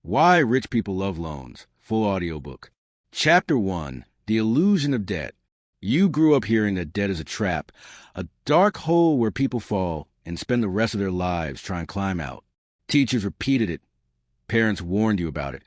Why Rich People Love Loans. Full audiobook. Chapter 1. The Illusion of Debt. You grew up hearing that debt is a trap, a dark hole where people fall and spend the rest of their lives trying to climb out. Teachers repeated it. Parents warned you about it.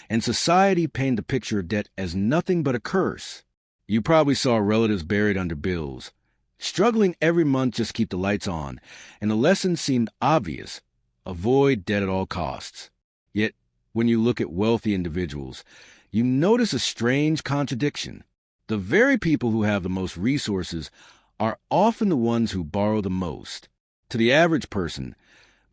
And society painted the picture of debt as nothing but a curse. You probably saw relatives buried under bills, struggling every month just to keep the lights on, and the lesson seemed obvious: avoid debt at all costs. Yet, when you look at wealthy individuals, you notice a strange contradiction. The very people who have the most resources are often the ones who borrow the most. To the average person,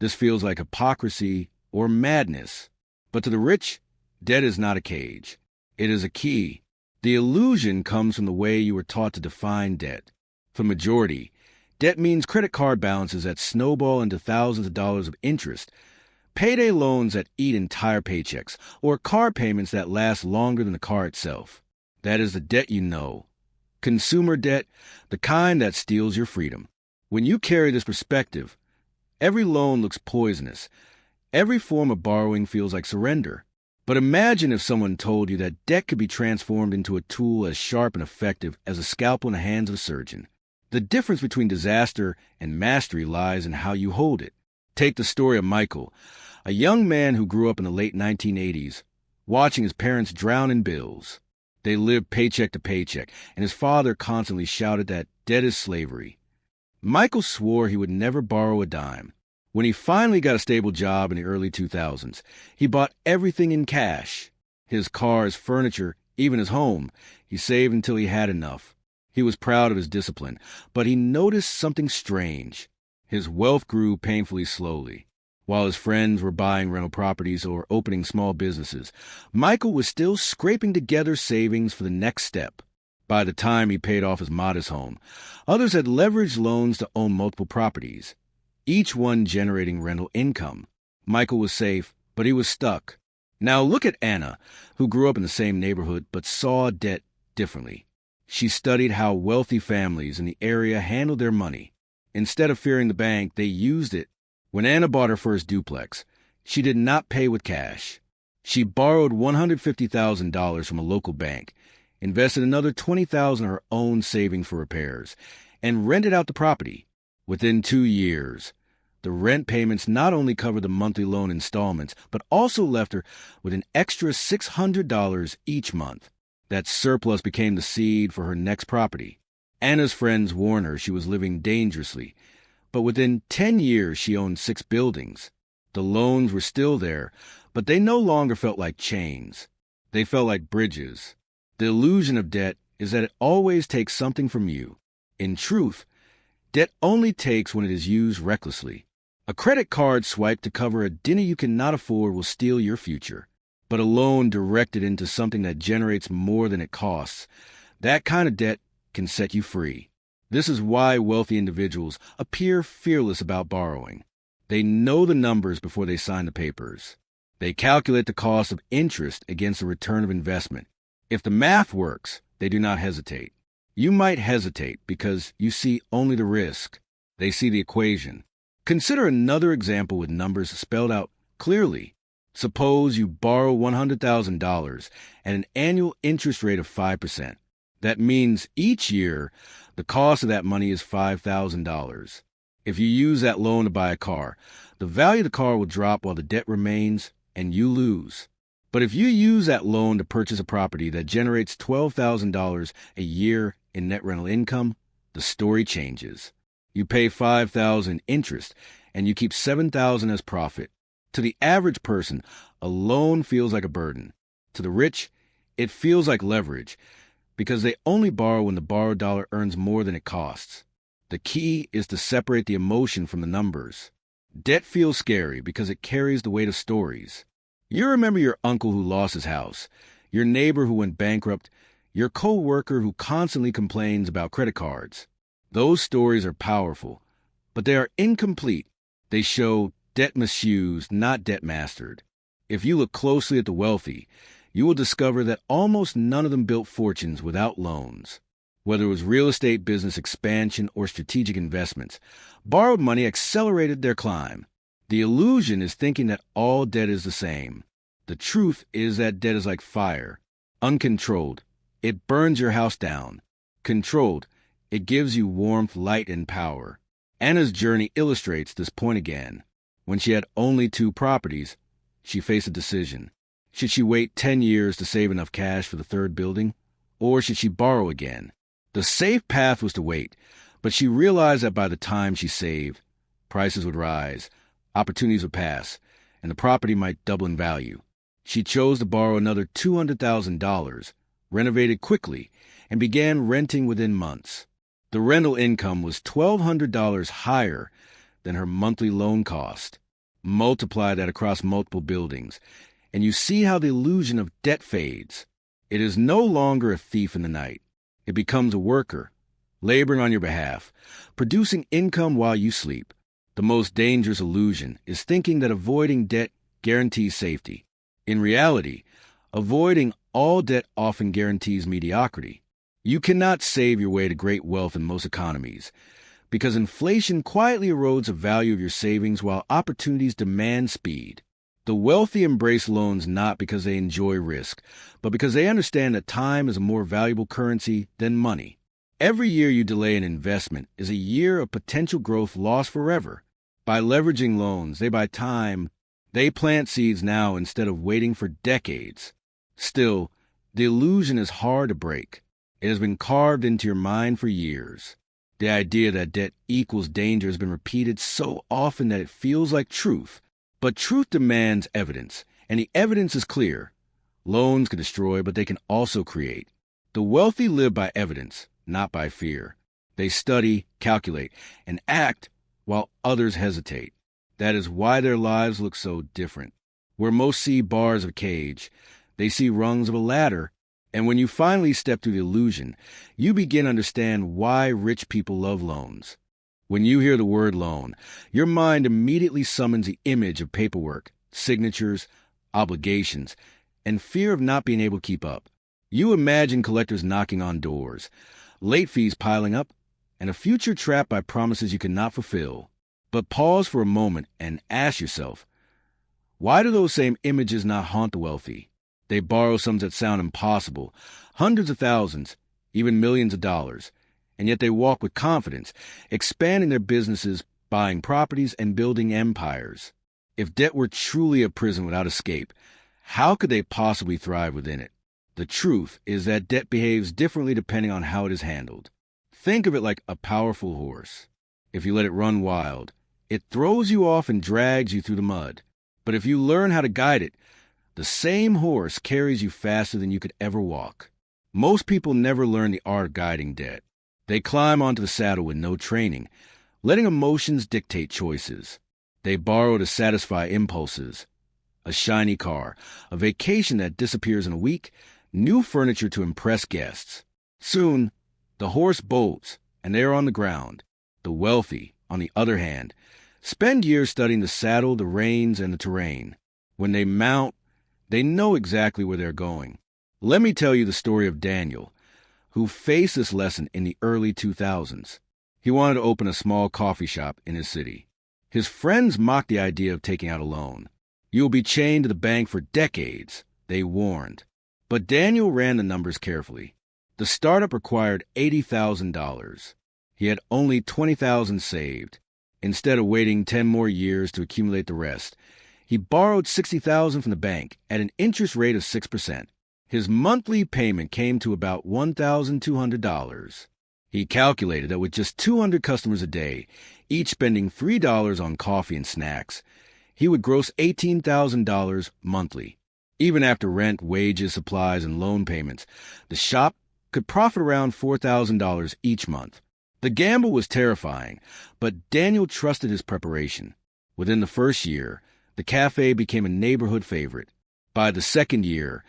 this feels like hypocrisy or madness. But to the rich, debt is not a cage. It is a key. The illusion comes from the way you were taught to define debt. For the majority, debt means credit card balances that snowball into thousands of dollars of interest, payday loans that eat entire paychecks, or car payments that last longer than the car itself. That is the debt you know. Consumer debt, the kind that steals your freedom. When you carry this perspective, every loan looks poisonous. Every form of borrowing feels like surrender. But imagine if someone told you that debt could be transformed into a tool as sharp and effective as a scalpel in the hands of a surgeon. The difference between disaster and mastery lies in how you hold it. Take the story of Michael, a young man who grew up in the late 1980s, watching his parents drown in bills. They lived paycheck to paycheck, and his father constantly shouted that debt is slavery. Michael swore he would never borrow a dime. When he finally got a stable job in the early 2000s, he bought everything in cash. His cars, furniture, even his home. He saved until he had enough. He was proud of his discipline, but he noticed something strange. His wealth grew painfully slowly. While his friends were buying rental properties or opening small businesses, Michael was still scraping together savings for the next step. By the time he paid off his modest home, others had leveraged loans to own multiple properties, each one generating rental income. Michael was safe, but he was stuck. Now look at Anna, who grew up in the same neighborhood but saw debt differently. She studied how wealthy families in the area handled their money. Instead of fearing the bank, they used it. When Anna bought her first duplex, she did not pay with cash. She borrowed $150,000 from a local bank, invested another $20,000 in her own savings for repairs, and rented out the property. Within 2 years, the rent payments not only covered the monthly loan installments, but also left her with an extra $600 each month. That surplus became the seed for her next property. Anna's friends warned her she was living dangerously, but within 10 years she owned 6 buildings. The loans were still there, but they no longer felt like chains. They felt like bridges. The illusion of debt is that it always takes something from you. In truth, debt only takes when it is used recklessly. A credit card swipe to cover a dinner you cannot afford will steal your future. But a loan directed into something that generates more than it costs, that kind of debt can set you free. This is why wealthy individuals appear fearless about borrowing. They know the numbers before they sign the papers. They calculate the cost of interest against the return of investment. If the math works, they do not hesitate. You might hesitate because you see only the risk. They see the equation. Consider another example with numbers spelled out clearly. Suppose you borrow $100,000 at an annual interest rate of 5%. That means each year, the cost of that money is $5,000. If you use that loan to buy a car, the value of the car will drop while the debt remains, and you lose. But if you use that loan to purchase a property that generates $12,000 a year in net rental income, the story changes. You pay $5,000 in interest, and you keep $7,000 as profit. To the average person, a loan feels like a burden. To the rich, it feels like leverage, because they only borrow when the borrowed dollar earns more than it costs. The key is to separate the emotion from the numbers. Debt feels scary because it carries the weight of stories. You remember your uncle who lost his house, your neighbor who went bankrupt, your co-worker who constantly complains about credit cards. Those stories are powerful, but they are incomplete. They show debt misused, not debt mastered. If you look closely at the wealthy, you will discover that almost none of them built fortunes without loans. Whether it was real estate business expansion or strategic investments, borrowed money accelerated their climb. The illusion is thinking that all debt is the same. The truth is that debt is like fire. Uncontrolled, it burns your house down. Controlled, it gives you warmth, light, and power. Anna's journey illustrates this point again. When she had only 2 properties, she faced a decision. Should she wait 10 years to save enough cash for the 3rd building? Or should she borrow again? The safe path was to wait, but she realized that by the time she saved, prices would rise, opportunities would pass, and the property might double in value. She chose to borrow another $200,000, renovated quickly, and began renting within months. The rental income was $1,200 higher than her monthly loan cost. Multiply that across multiple buildings, and you see how the illusion of debt fades. It is no longer a thief in the night. It becomes a worker, laboring on your behalf, producing income while you sleep. The most dangerous illusion is thinking that avoiding debt guarantees safety. In reality, avoiding all debt often guarantees mediocrity. You cannot save your way to great wealth in most economies, because inflation quietly erodes the value of your savings while opportunities demand speed. The wealthy embrace loans not because they enjoy risk, but because they understand that time is a more valuable currency than money. Every year you delay an investment is a year of potential growth lost forever. By leveraging loans, they buy time. They plant seeds now instead of waiting for decades. Still, the illusion is hard to break. It has been carved into your mind for years. The idea that debt equals danger has been repeated so often that it feels like truth. But truth demands evidence, and the evidence is clear. Loans can destroy, but they can also create. The wealthy live by evidence, not by fear. They study, calculate, and act while others hesitate. That is why their lives look so different. Where most see bars of a cage, they see rungs of a ladder. And when you finally step through the illusion, you begin to understand why rich people love loans. When you hear the word loan, your mind immediately summons the image of paperwork, signatures, obligations, and fear of not being able to keep up. You imagine collectors knocking on doors, late fees piling up, and a future trapped by promises you cannot fulfill. But pause for a moment and ask yourself, why do those same images not haunt the wealthy? They borrow sums that sound impossible, hundreds of thousands, even millions of dollars, and yet they walk with confidence, expanding their businesses, buying properties, and building empires. If debt were truly a prison without escape, how could they possibly thrive within it? The truth is that debt behaves differently depending on how it is handled. Think of it like a powerful horse. If you let it run wild, it throws you off and drags you through the mud. But if you learn how to guide it, the same horse carries you faster than you could ever walk. Most people never learn the art of guiding debt. They climb onto the saddle with no training, letting emotions dictate choices. They borrow to satisfy impulses. A shiny car, a vacation that disappears in a week, new furniture to impress guests. Soon, the horse bolts, and they are on the ground. The wealthy, on the other hand, spend years studying the saddle, the reins, and the terrain. When they mount, they know exactly where they're going. Let me tell you the story of Daniel, who faced this lesson in the early 2000s. He wanted to open a small coffee shop in his city. His friends mocked the idea of taking out a loan. You will be chained to the bank for decades, they warned. But Daniel ran the numbers carefully. The startup required $80,000. He had only $20,000 saved. Instead of waiting 10 more years to accumulate the rest, he borrowed $60,000 from the bank at an interest rate of 6%. His monthly payment came to about $1,200. He calculated that with just 200 customers a day, each spending $3 on coffee and snacks, he would gross $18,000 monthly. Even after rent, wages, supplies, and loan payments, the shop could profit around $4,000 each month. The gamble was terrifying, but Daniel trusted his preparation. Within the first year, the cafe became a neighborhood favorite. By the second year,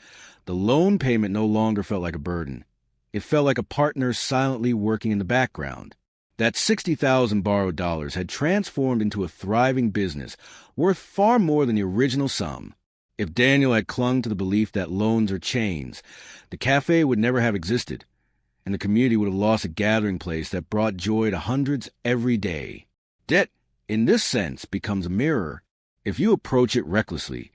the loan payment no longer felt like a burden. It felt like a partner silently working in the background. That $60,000 borrowed dollars had transformed into a thriving business worth far more than the original sum. If Daniel had clung to the belief that loans are chains, the cafe would never have existed, and the community would have lost a gathering place that brought joy to hundreds every day. Debt, in this sense, becomes a mirror. If you approach it recklessly,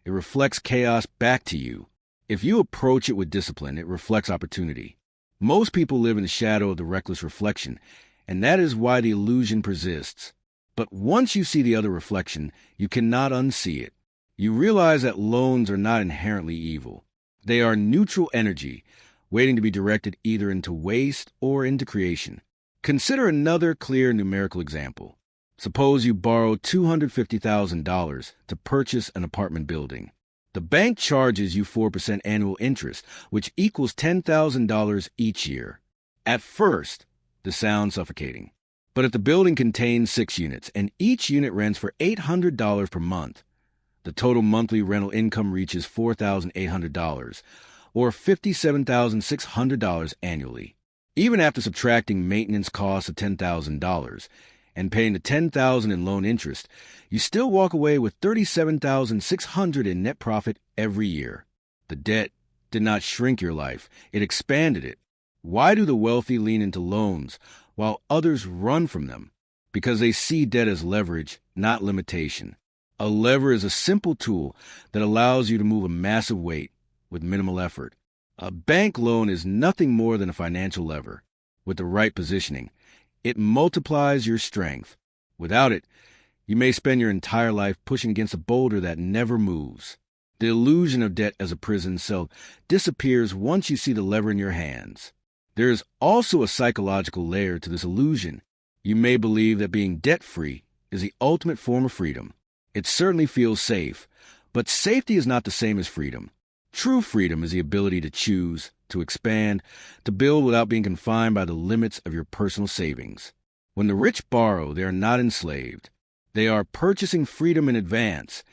it reflects chaos back to you. If you approach it with discipline, it reflects opportunity. Most people live in the shadow of the reckless reflection, and that is why the illusion persists. But once you see the other reflection, you cannot unsee it. You realize that loans are not inherently evil. They are neutral energy, waiting to be directed either into waste or into creation. Consider another clear numerical example. Suppose you borrow $250,000 to purchase an apartment building. The bank charges you 4% annual interest, which equals $10,000 each year. At first, this sounds suffocating. But if the building contains 6 units and each unit rents for $800 per month, the total monthly rental income reaches $4,800, or $57,600 annually. Even after subtracting maintenance costs of $10,000 and paying the $10,000 in loan interest, you still walk away with $37,600 in net profit every year. The debt did not shrink your life, it expanded it. Why do the wealthy lean into loans while others run from them? Because they see debt as leverage, not limitation. A lever is a simple tool that allows you to move a massive weight with minimal effort. A bank loan is nothing more than a financial lever. With the right positioning, it multiplies your strength. Without it, you may spend your entire life pushing against a boulder that never moves. The illusion of debt as a prison cell disappears once you see the lever in your hands. There is also a psychological layer to this illusion. You may believe that being debt-free is the ultimate form of freedom. It certainly feels safe, but safety is not the same as freedom. True freedom is the ability to choose, to expand, to build without being confined by the limits of your personal savings. When the rich borrow, they are not enslaved. They are purchasing freedom in advance,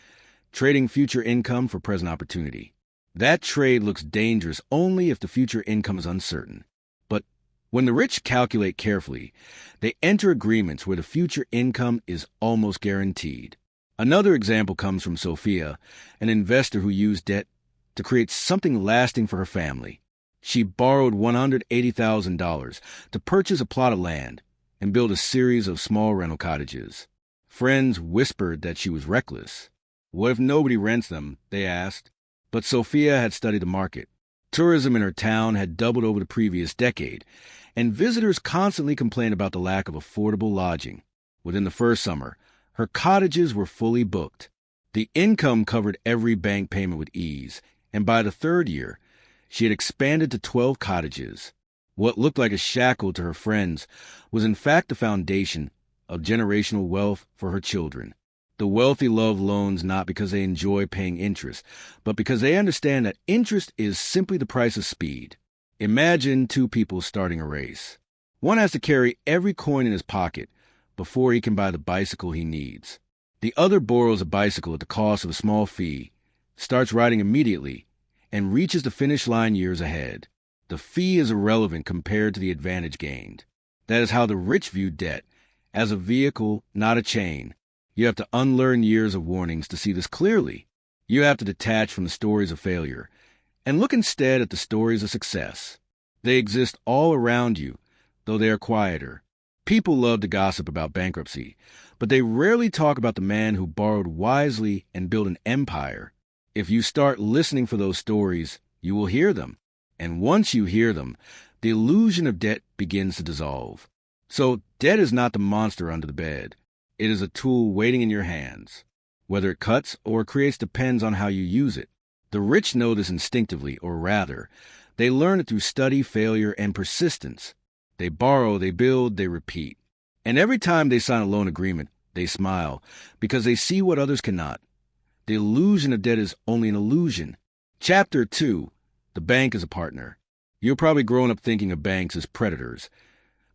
trading future income for present opportunity. That trade looks dangerous only if the future income is uncertain. But when the rich calculate carefully, they enter agreements where the future income is almost guaranteed. Another example comes from Sophia, an investor who used debt to create something lasting for her family. She borrowed $180,000 to purchase a plot of land and build a series of small rental cottages. Friends whispered that she was reckless. What if nobody rents them? They asked. But Sophia had studied the market. Tourism in her town had doubled over the previous decade, and visitors constantly complained about the lack of affordable lodging. Within the first summer, her cottages were fully booked. The income covered every bank payment with ease, and by the third year, she had expanded to 12 cottages. What looked like a shackle to her friends was in fact the foundation of generational wealth for her children. The wealthy love loans not because they enjoy paying interest, but because they understand that interest is simply the price of speed. Imagine 2 people starting a race. One has to carry every coin in his pocket before he can buy the bicycle he needs. The other borrows a bicycle at the cost of a small fee, starts riding immediately, and reaches the finish line years ahead. The fee is irrelevant compared to the advantage gained. That is how the rich view debt, as a vehicle, not a chain. You have to unlearn years of warnings to see this clearly. You have to detach from the stories of failure and look instead at the stories of success. They exist all around you, though they are quieter. People love to gossip about bankruptcy, but they rarely talk about the man who borrowed wisely and built an empire. If you start listening for those stories, you will hear them. And once you hear them, the illusion of debt begins to dissolve. So debt is not the monster under the bed. It is a tool waiting in your hands. Whether it cuts or creates depends on how you use it. The rich know this instinctively, or rather, they learn it through study, failure, and persistence. They borrow, they build, they repeat. And every time they sign a loan agreement, they smile because they see what others cannot. The illusion of debt is only an illusion. Chapter 2. The bank is a partner. You're probably grown up thinking of banks as predators,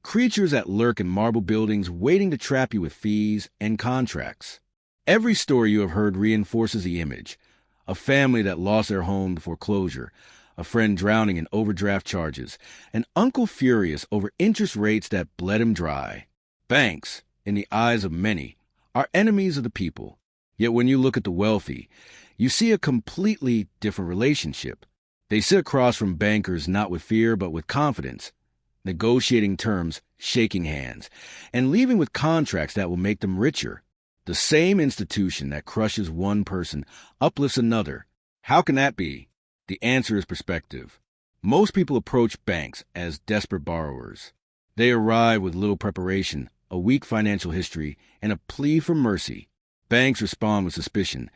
creatures that lurk in marble buildings waiting to trap you with fees and contracts. Every story you have heard reinforces the image. A family that lost their home to foreclosure, a friend drowning in overdraft charges, an uncle furious over interest rates that bled him dry. Banks, in the eyes of many, are enemies of the people. Yet when you look at the wealthy, you see a completely different relationship. They sit across from bankers not with fear but with confidence, negotiating terms, shaking hands, and leaving with contracts that will make them richer. The The same institution that crushes one person uplifts another. How can that be? The answer is perspective. Most people approach banks as desperate borrowers. They arrive with little preparation, a weak financial history, and a plea for mercy. Banks respond with suspicion,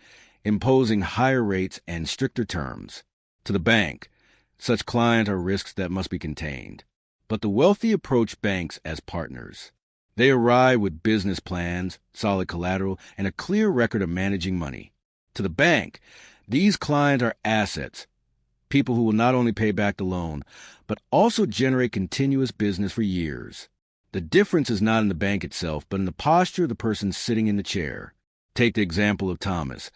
imposing higher rates and stricter terms. To the bank, such clients are risks that must be contained. But the wealthy approach banks as partners. They arrive with business plans, solid collateral, and a clear record of managing money. To the bank, these clients are assets, people who will not only pay back the loan, but also generate continuous business for years. The difference is not in the bank itself, but in the posture of the person sitting in the chair. Take the example of Thomas,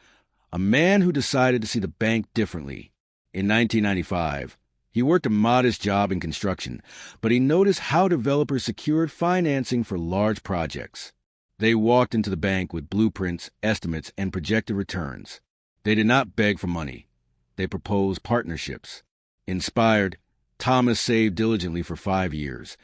a man who decided to see the bank differently. In 1995, he worked a modest job in construction, but he noticed how developers secured financing for large projects. They walked into the bank with blueprints, estimates, and projected returns. They did not beg for money. They proposed partnerships. Inspired, Thomas saved diligently for 5 years,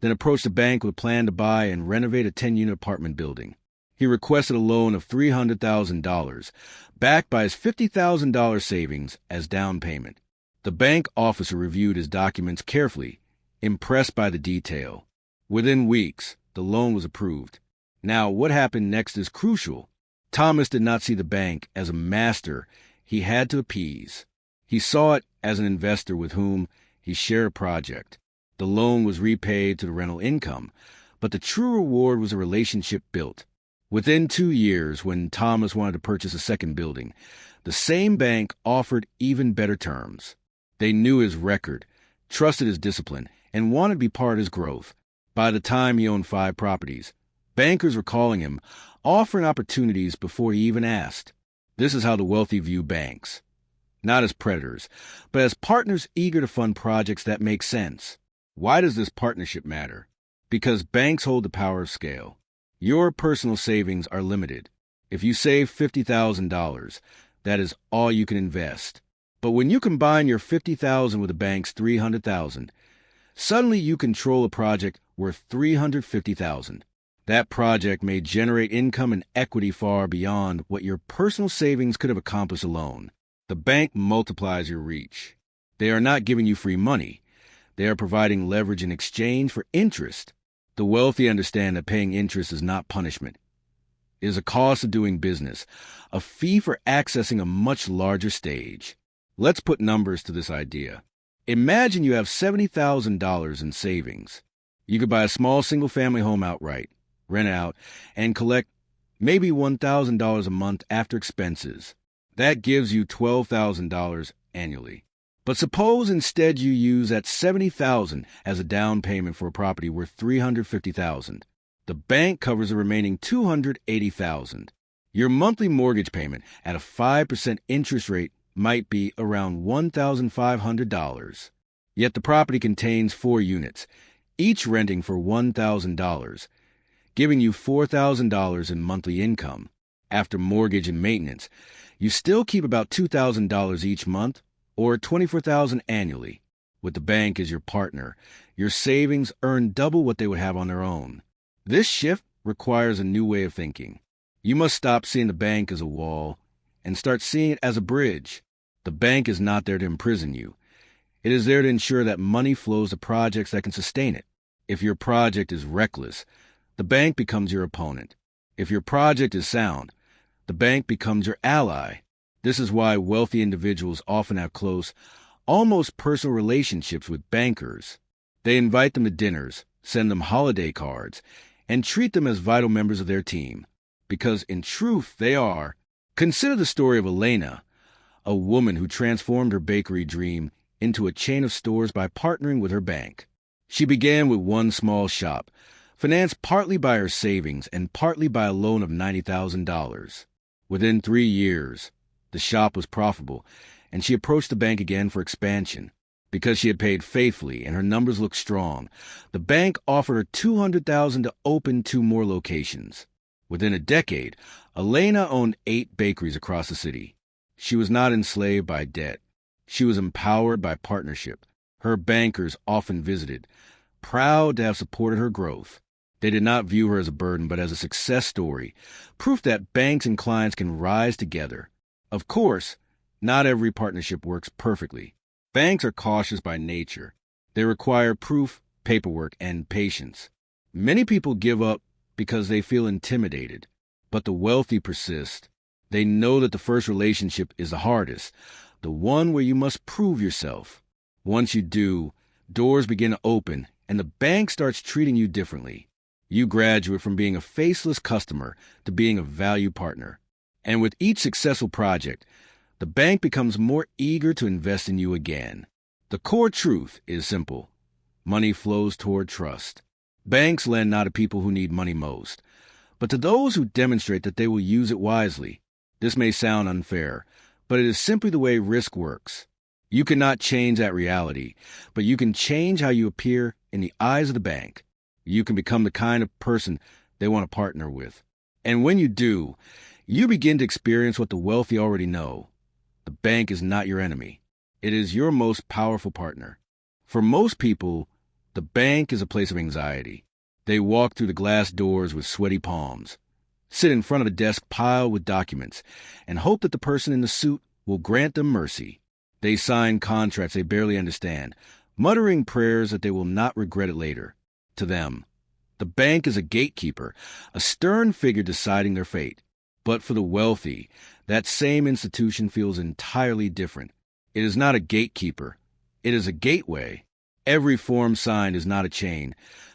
then approached the bank with a plan to buy and renovate a 10-unit apartment building. He requested a loan of $300,000, backed by his $50,000 savings as down payment. The bank officer reviewed his documents carefully, impressed by the detail. Within weeks, the loan was approved. Now, what happened next is crucial. Thomas did not see the bank as a master he had to appease. He saw it as an investor with whom he shared a project. The loan was repaid to the rental income, but the true reward was a relationship built. Within 2 years, when Thomas wanted to purchase a second building, the same bank offered even better terms. They knew his record, trusted his discipline, and wanted to be part of his growth. By the time he owned 5 properties, bankers were calling him, offering opportunities before he even asked. This is how the wealthy view banks. Not as predators, but as partners eager to fund projects that make sense. Why does this partnership matter? Because banks hold the power of scale. Your personal savings are limited. If you save $50,000, that is all you can invest. But when you combine your $50,000 with the bank's $300,000, suddenly you control a project worth $350,000. That project may generate income and equity far beyond what your personal savings could have accomplished alone. The bank multiplies your reach. They are not giving you free money. They are providing leverage in exchange for interest. The wealthy understand that paying interest is not punishment. It is a cost of doing business, a fee for accessing a much larger stage. Let's put numbers to this idea. Imagine you have $70,000 in savings. You could buy a small single-family home outright, rent it out, and collect maybe $1,000 a month after expenses. That gives you $12,000 annually. But suppose instead you use that $70,000 as a down payment for a property worth $350,000. The bank covers the remaining $280,000. Your monthly mortgage payment at a 5% interest rate might be around $1,500. Yet the property contains 4 units, each renting for $1,000, giving you $4,000 in monthly income. After mortgage and maintenance, you still keep about $2,000 each month, or $24,000 annually. With the bank as your partner, your savings earn double what they would have on their own. This shift requires a new way of thinking. You must stop seeing the bank as a wall and start seeing it as a bridge. The bank is not there to imprison you. It is there to ensure that money flows to projects that can sustain it. If your project is reckless, the bank becomes your opponent. If your project is sound, the bank becomes your ally. This is why wealthy individuals often have close, almost personal relationships with bankers. They invite them to dinners, send them holiday cards, and treat them as vital members of their team. Because in truth, they are. Consider the story of Elena, a woman who transformed her bakery dream into a chain of stores by partnering with her bank. She began with one small shop, financed partly by her savings and partly by a loan of $90,000. Within 3 years, the shop was profitable, and she approached the bank again for expansion. Because she had paid faithfully and her numbers looked strong, the bank offered her $200,000 to open 2 more locations. Within a decade, Elena owned 8 bakeries across the city. She was not enslaved by debt. She was empowered by partnership. Her bankers often visited, proud to have supported her growth. They did not view her as a burden, but as a success story, proof that banks and clients can rise together. Of course, not every partnership works perfectly. Banks are cautious by nature. They require proof, paperwork, and patience. Many people give up because they feel intimidated, but the wealthy persist. They know that the first relationship is the hardest, the one where you must prove yourself. Once you do, doors begin to open, and the bank starts treating you differently. You graduate from being a faceless customer to being a valued partner. And with each successful project, the bank becomes more eager to invest in you again. The core truth is simple. Money flows toward trust. Banks lend not to people who need money most, but to those who demonstrate that they will use it wisely. This may sound unfair, but it is simply the way risk works. You cannot change that reality, but you can change how you appear in the eyes of the bank. You can become the kind of person they want to partner with. And when you do, you begin to experience what the wealthy already know. The bank is not your enemy. It is your most powerful partner. For most people, the bank is a place of anxiety. They walk through the glass doors with sweaty palms, sit in front of a desk piled with documents, and hope that the person in the suit will grant them mercy. They sign contracts they barely understand, muttering prayers that they will not regret it later. To them, the bank is a gatekeeper, a stern figure deciding their fate. But for the wealthy, that same institution feels entirely different. It is not a gatekeeper. It is a gateway. Every form signed is not a chain,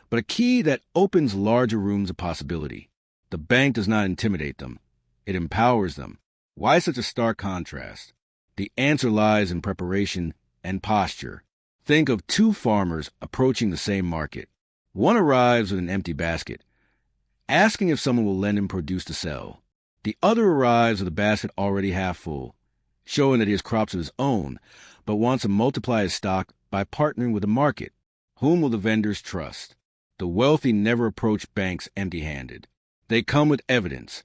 but a key that opens larger rooms of possibility. The bank does not intimidate them. It empowers them. Why such a stark contrast? The answer lies in preparation and posture. Think of two farmers approaching the same market. One arrives with an empty basket, asking if someone will lend him produce to sell. The other arrives with a basket already half full, showing that he has crops of his own, but wants to multiply his stock by partnering with the market. Whom will the vendors trust? The wealthy never approach banks empty-handed. They come with evidence,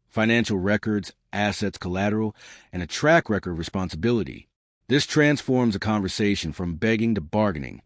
financial records, assets, collateral, and a track record of responsibility. This transforms a conversation from begging to bargaining,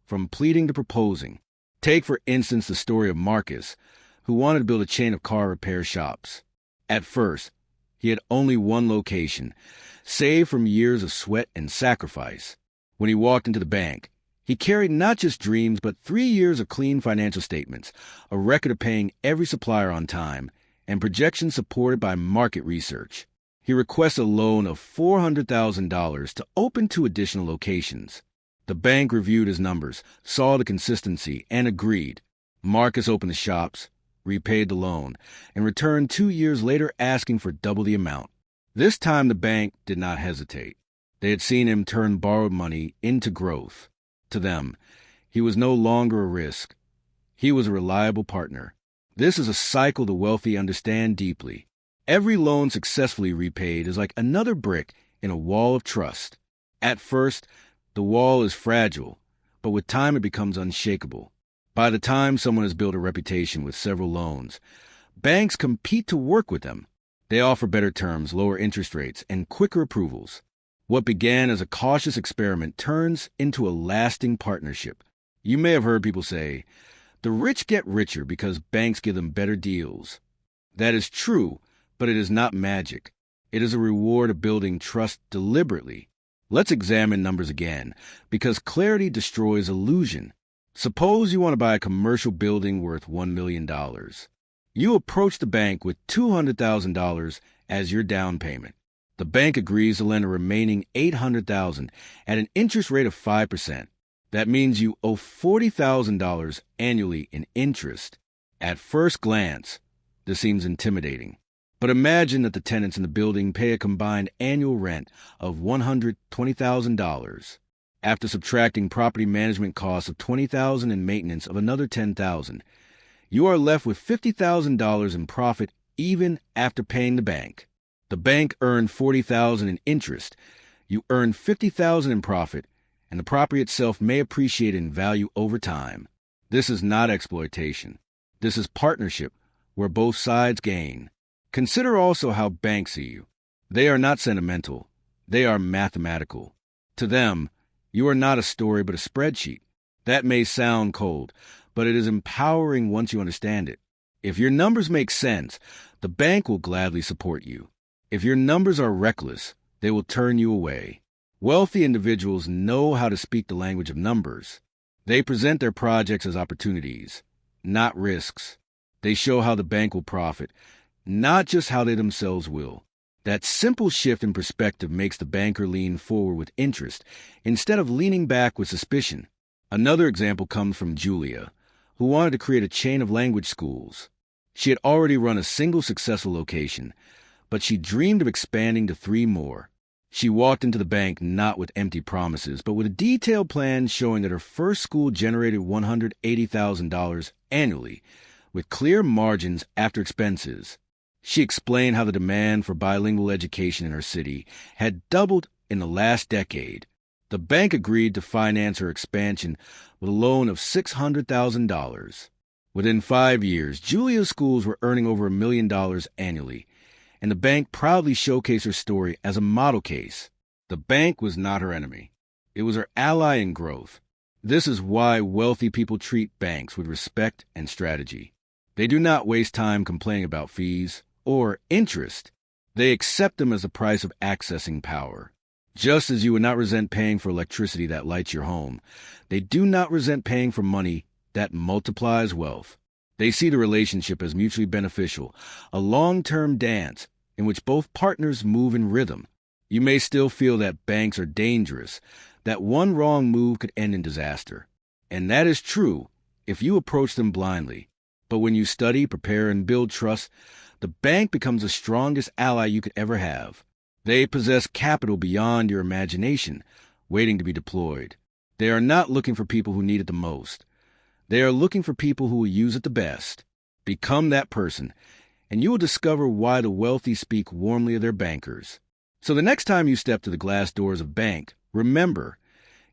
from pleading to proposing. Take, for instance, the story of Marcus, who wanted to build a chain of car repair shops. At first, he had only one location, saved from years of sweat and sacrifice. When he walked into the bank, he carried not just dreams, but 3 years of clean financial statements, a record of paying every supplier on time, and projections supported by market research. He requested a loan of $400,000 to open 2 additional locations. The bank reviewed his numbers, saw the consistency, and agreed. Marcus opened the shops, repaid the loan, and returned 2 years later asking for double the amount. This time the bank did not hesitate. They had seen him turn borrowed money into growth. To them, he was no longer a risk. He was a reliable partner. This is a cycle the wealthy understand deeply. Every loan successfully repaid is like another brick in a wall of trust. At first, the wall is fragile, but with time it becomes unshakable. By the time someone has built a reputation with several loans, banks compete to work with them. They offer better terms, lower interest rates, and quicker approvals. What began as a cautious experiment turns into a lasting partnership. You may have heard people say, the rich get richer because banks give them better deals. That is true, but it is not magic. It is a reward of building trust deliberately. Let's examine numbers again, because clarity destroys illusion. Suppose you want to buy a commercial building worth $1 million. You approach the bank with $200,000 as your down payment. The bank agrees to lend a remaining $800,000 at an interest rate of 5%. That means you owe $40,000 annually in interest. At first glance, this seems intimidating. But imagine that the tenants in the building pay a combined annual rent of $120,000. After subtracting property management costs of $20,000 and maintenance of another $10,000, you are left with $50,000 in profit even after paying the bank. The bank earned $40,000 in interest. You earn $50,000 in profit, and the property itself may appreciate in value over time. This is not exploitation. This is partnership where both sides gain. Consider also how banks see you. They are not sentimental. They are mathematical. To them, you are not a story but a spreadsheet. That may sound cold, but it is empowering once you understand it. If your numbers make sense, the bank will gladly support you. If your numbers are reckless, they will turn you away. Wealthy individuals know how to speak the language of numbers. They present their projects as opportunities, not risks. They show how the bank will profit, not just how they themselves will. That simple shift in perspective makes the banker lean forward with interest instead of leaning back with suspicion. Another example comes from Julia, who wanted to create a chain of language schools. She had already run a single successful location, but she dreamed of expanding to 3 more. She walked into the bank not with empty promises, but with a detailed plan showing that her first school generated $180,000 annually, with clear margins after expenses. She explained how the demand for bilingual education in her city had doubled in the last decade. The bank agreed to finance her expansion with a loan of $600,000. Within 5 years, Julia's schools were earning over $1 million annually, and the bank proudly showcased her story as a model case. The bank was not her enemy. It was her ally in growth. This is why wealthy people treat banks with respect and strategy. They do not waste time complaining about fees or interest. They accept them as the price of accessing power. Just as you would not resent paying for electricity that lights your home, they do not resent paying for money that multiplies wealth. They see the relationship as mutually beneficial, a long-term dance in which both partners move in rhythm. You may still feel that banks are dangerous, that one wrong move could end in disaster. And that is true if you approach them blindly. But when you study, prepare, and build trust, the bank becomes the strongest ally you could ever have. They possess capital beyond your imagination, waiting to be deployed. They are not looking for people who need it the most. They are looking for people who will use it the best. Become that person, and you will discover why the wealthy speak warmly of their bankers. So the next time you step to the glass doors of a bank, remember,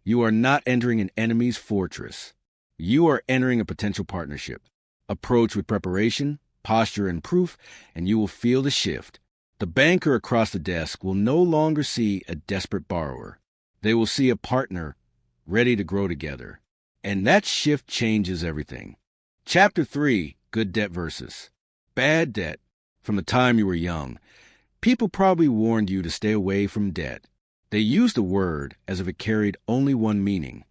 you are not entering an enemy's fortress. You are entering a potential partnership. Approach with preparation, posture, and proof, and you will feel the shift. The banker across the desk will no longer see a desperate borrower. They will see a partner ready to grow together. And that shift changes everything. Chapter 3, Good Debt versus Bad Debt. From the time you were young, people probably warned you to stay away from debt. They used the word as if it carried only one meaning,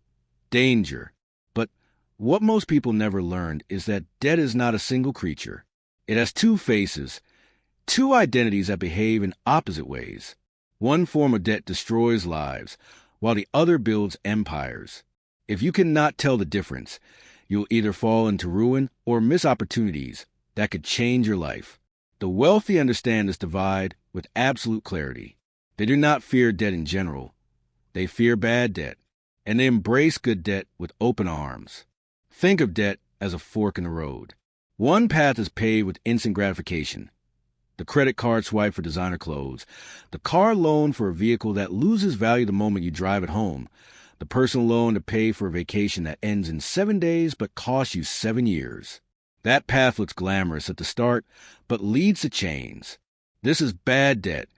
danger. But what most people never learned is that debt is not a single creature. It has 2 faces, 2 identities that behave in opposite ways. One form of debt destroys lives, while the other builds empires. If you cannot tell the difference, you'll either fall into ruin or miss opportunities that could change your life. The wealthy understand this divide with absolute clarity. They do not fear debt in general. They fear bad debt, and they embrace good debt with open arms. Think of debt as a fork in the road. One path is paved with instant gratification. The credit card swipe for designer clothes, the car loan for a vehicle that loses value the moment you drive it home, the personal loan to pay for a vacation that ends in 7 days but costs you 7 years. That path looks glamorous at the start, but leads to chains. This is bad debt,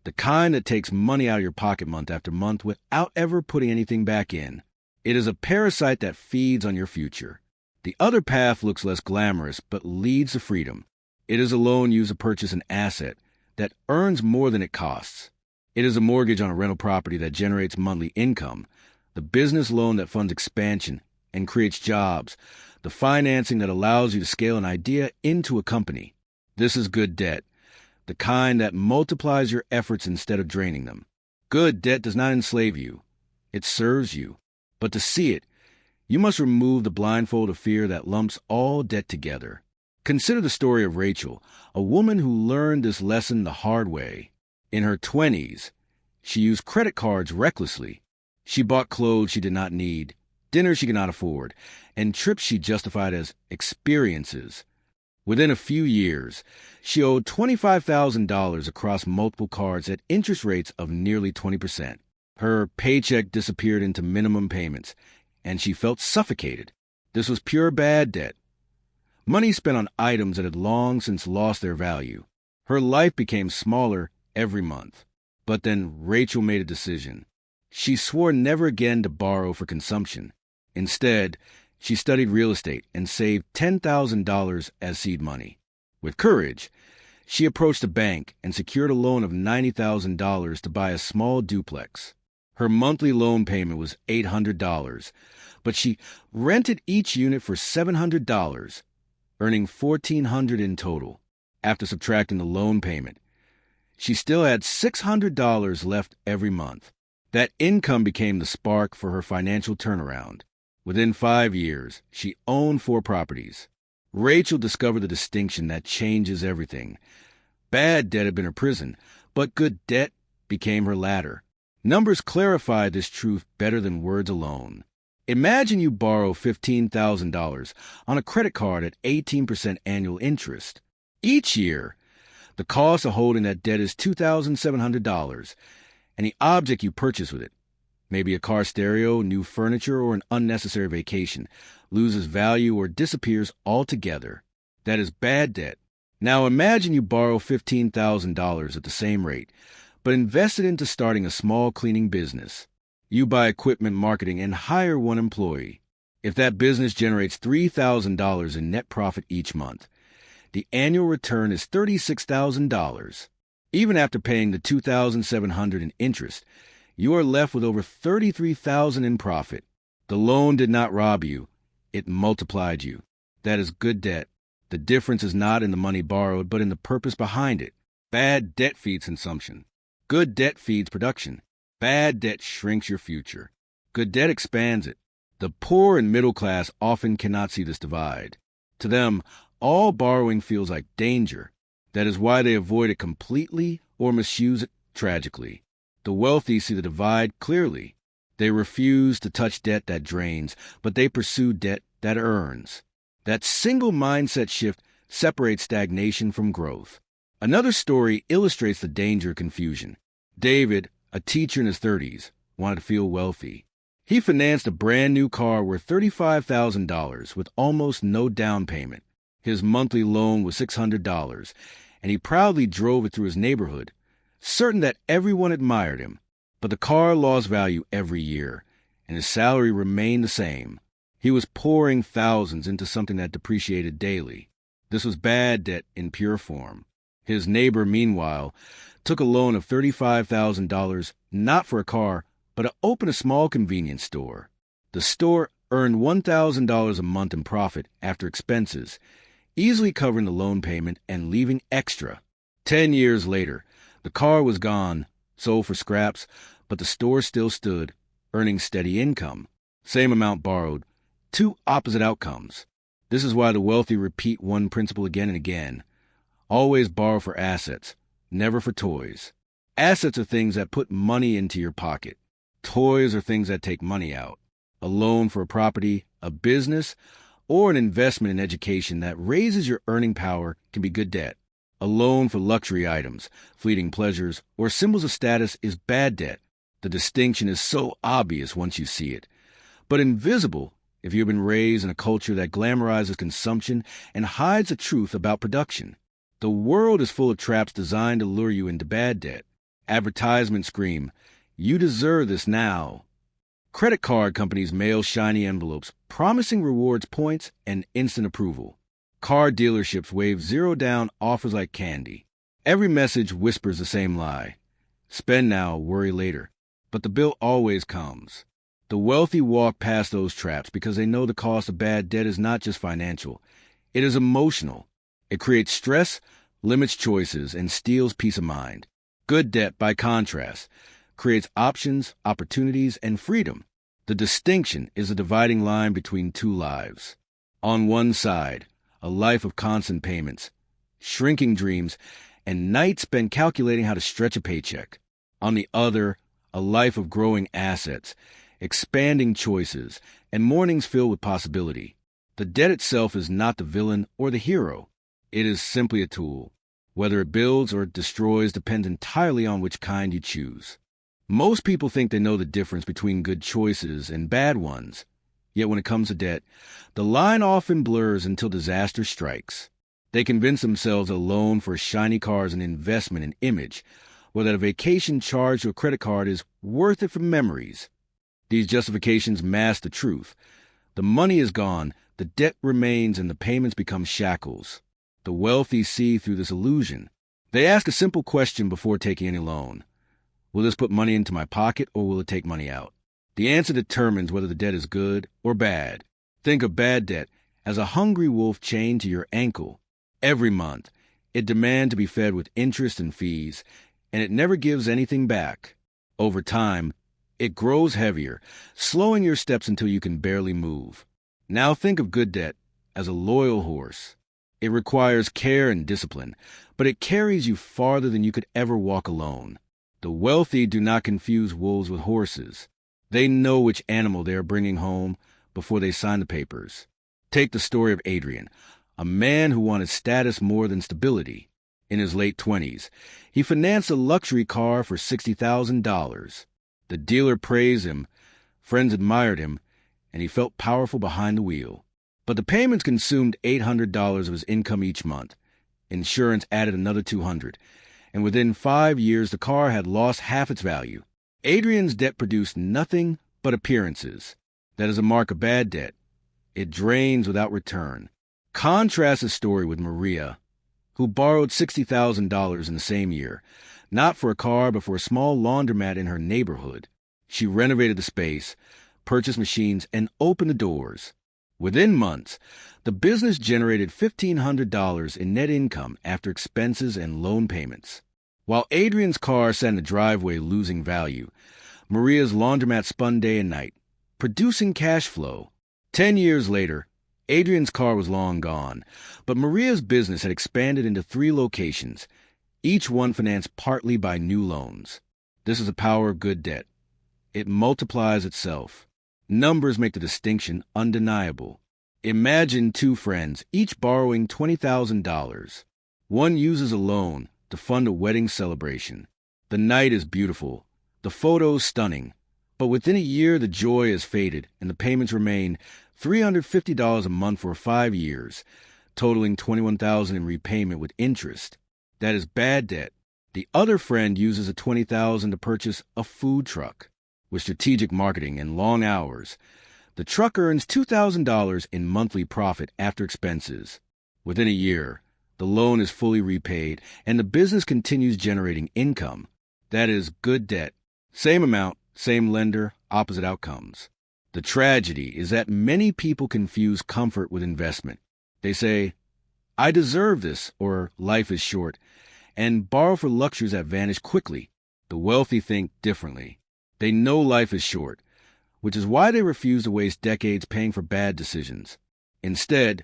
the kind that takes money out of your pocket month after month without ever putting anything back in. It is a parasite that feeds on your future. The other path looks less glamorous, but leads to freedom. It is a loan used to purchase an asset that earns more than it costs. It is a mortgage on a rental property that generates monthly income, the business loan that funds expansion and creates jobs, the financing that allows you to scale an idea into a company. This is good debt, the kind that multiplies your efforts instead of draining them. Good debt does not enslave you. It serves you. But to see it, you must remove the blindfold of fear that lumps all debt together. Consider the story of Rachel, a woman who learned this lesson the hard way. In her 20s, she used credit cards recklessly. She bought clothes she did not need, dinners she could not afford, and trips she justified as experiences. Within a few years, she owed $25,000 across multiple cards at interest rates of nearly 20%. Her paycheck disappeared into minimum payments, and she felt suffocated. This was pure bad debt. Money spent on items that had long since lost their value. Her life became smaller every month. But then Rachel made a decision. She swore never again to borrow for consumption. Instead, She studied real estate and saved $10,000 as seed money. With courage, she approached a bank and secured a loan of $90,000 to buy a small duplex. Her monthly loan payment was $800, but she rented each unit for $700, earning $1,400 in total. After subtracting the loan payment, she still had $600 left every month. That income became the spark for her financial turnaround. Within 5 years, she owned 4 properties. Rachel discovered the distinction that changes everything. Bad debt had been her prison, but good debt became her ladder. Numbers clarify this truth better than words alone. Imagine you borrow $15,000 on a credit card at 18% annual interest. Each year, the cost of holding that debt is $2,700, and the object you purchase with it, maybe a car stereo, new furniture, or an unnecessary vacation, loses value or disappears altogether. That is bad debt. Now imagine you borrow $15,000 at the same rate, but invest it into starting a small cleaning business. You buy equipment, marketing, and hire 1 employee. If that business generates $3,000 in net profit each month, the annual return is $36,000. Even after paying the $2,700 in interest, you are left with over $33,000 in profit. The loan did not rob you. It multiplied you. That is good debt. The difference is not in the money borrowed, but in the purpose behind it. Bad debt feeds consumption. Good debt feeds production. Bad debt shrinks your future. Good debt expands it. The poor and middle class often cannot see this divide. To them, all borrowing feels like danger. That is why they avoid it completely or misuse it tragically. The wealthy see the divide clearly. They refuse to touch debt that drains, but they pursue debt that earns. That single mindset shift separates stagnation from growth. Another story illustrates the danger of confusion. David, a teacher in his 30s, wanted to feel wealthy. He financed a brand new car worth $35,000 with almost no down payment. His monthly loan was $600, and he proudly drove it through his neighborhood, certain that everyone admired him. But the car lost value every year, and his salary remained the same. He was pouring thousands into something that depreciated daily. This was bad debt in pure form. His neighbor, meanwhile, took a loan of $35,000 not for a car, but to open a small convenience store. The store earned $1,000 a month in profit after expenses, easily covering the loan payment and leaving extra. 10 years later, the car was gone, sold for scraps, but the store still stood, earning steady income. Same amount borrowed, 2 opposite outcomes. This is why the wealthy repeat one principle again and again. Always borrow for assets, never for toys. Assets are things that put money into your pocket. Toys are things that take money out. A loan for a property, a business, or an investment in education that raises your earning power can be good debt. A loan for luxury items, fleeting pleasures, or symbols of status is bad debt. The distinction is so obvious once you see it, but invisible if you've been raised in a culture that glamorizes consumption and hides the truth about production. The world is full of traps designed to lure you into bad debt. Advertisements scream, "You deserve this now." Credit card companies mail shiny envelopes, promising rewards points and instant approval. Car dealerships wave zero-down offers like candy. Every message whispers the same lie. Spend now, worry later. But the bill always comes. The wealthy walk past those traps because they know the cost of bad debt is not just financial. It is emotional. It creates stress, limits choices, and steals peace of mind. Good debt, by contrast, creates options, opportunities, and freedom. The distinction is a dividing line between 2 lives. On one side, a life of constant payments, shrinking dreams, and nights spent calculating how to stretch a paycheck. On the other, a life of growing assets, expanding choices, and mornings filled with possibility. The debt itself is not the villain or the hero. It is simply a tool. Whether it builds or destroys depends entirely on which kind you choose. Most people think they know the difference between good choices and bad ones. Yet when it comes to debt, the line often blurs until disaster strikes. They convince themselves a loan for a shiny car is an investment in image, or that a vacation charged to a credit card is worth it for memories. These justifications mask the truth. The money is gone, the debt remains, and the payments become shackles. The wealthy see through this illusion. They ask a simple question before taking any loan. Will this put money into my pocket, or will it take money out? The answer determines whether the debt is good or bad. Think of bad debt as a hungry wolf chained to your ankle. Every month, it demands to be fed with interest and fees, and it never gives anything back. Over time, it grows heavier, slowing your steps until you can barely move. Now think of good debt as a loyal horse. It requires care and discipline, but it carries you farther than you could ever walk alone. The wealthy do not confuse wolves with horses. They know which animal they are bringing home before they sign the papers. Take the story of Adrian, a man who wanted status more than stability. In his late 20s, he financed a luxury car for $60,000. The dealer praised him, friends admired him, and he felt powerful behind the wheel. But the payments consumed $800 of his income each month. Insurance added another $200, and within 5 years the car had lost half its value. Adrian's debt produced nothing but appearances. That is a mark of bad debt. It drains without return. Contrast the story with Maria, who borrowed $60,000 in the same year, not for a car but for a small laundromat in her neighborhood. She renovated the space, purchased machines, and opened the doors. Within months, the business generated $1,500 in net income after expenses and loan payments. While Adrian's car sat in the driveway losing value, Maria's laundromat spun day and night, producing cash flow. 10 years later, Adrian's car was long gone, but Maria's business had expanded into 3 locations, each one financed partly by new loans. This is the power of good debt. It multiplies itself. Numbers make the distinction undeniable. Imagine 2 friends, each borrowing $20,000. One uses a loan to fund a wedding celebration. The night is beautiful, the photos stunning, but within a year the joy has faded and the payments remain $350 a month for 5 years, totaling $21,000 in repayment with interest. That is bad debt. The other friend uses a $20,000 to purchase a food truck. With strategic marketing and long hours, the truck earns $2,000 in monthly profit after expenses. Within a year, the loan is fully repaid and the business continues generating income. That is good debt. Same amount, same lender, opposite outcomes. The tragedy is that many people confuse comfort with investment. They say, I deserve this, or life is short, and borrow for luxuries that vanish quickly. The wealthy think differently. They know life is short, which is why they refuse to waste decades paying for bad decisions. Instead,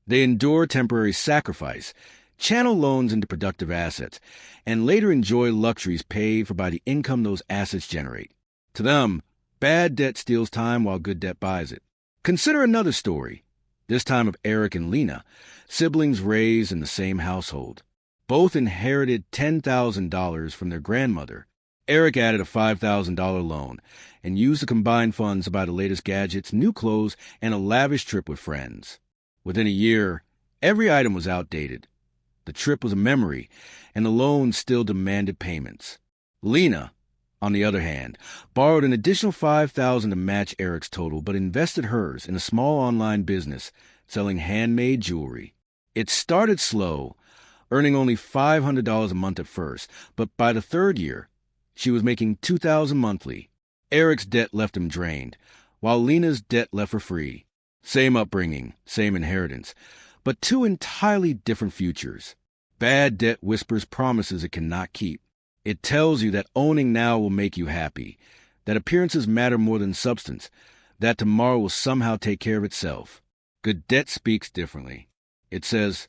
they endure temporary sacrifice, channel loans into productive assets, and later enjoy luxuries paid for by the income those assets generate. To them, bad debt steals time while good debt buys it. Consider another story, this time of Eric and Lena, siblings raised in the same household. Both inherited $10,000 from their grandmother. Eric added a $5,000 loan and used the combined funds to buy the latest gadgets, new clothes, and a lavish trip with friends. Within a year, every item was outdated. The trip was a memory, and the loan still demanded payments. Lena, on the other hand, borrowed an additional $5,000 to match Eric's total, but invested hers in a small online business selling handmade jewelry. It started slow, earning only $500 a month at first, but by the 3rd year, she was making $2,000 monthly. Eric's debt left him drained, while Lena's debt left her free. Same upbringing, same inheritance, but 2 entirely different futures. Bad debt whispers promises it cannot keep. It tells you that owning now will make you happy, that appearances matter more than substance, that tomorrow will somehow take care of itself. Good debt speaks differently. It says,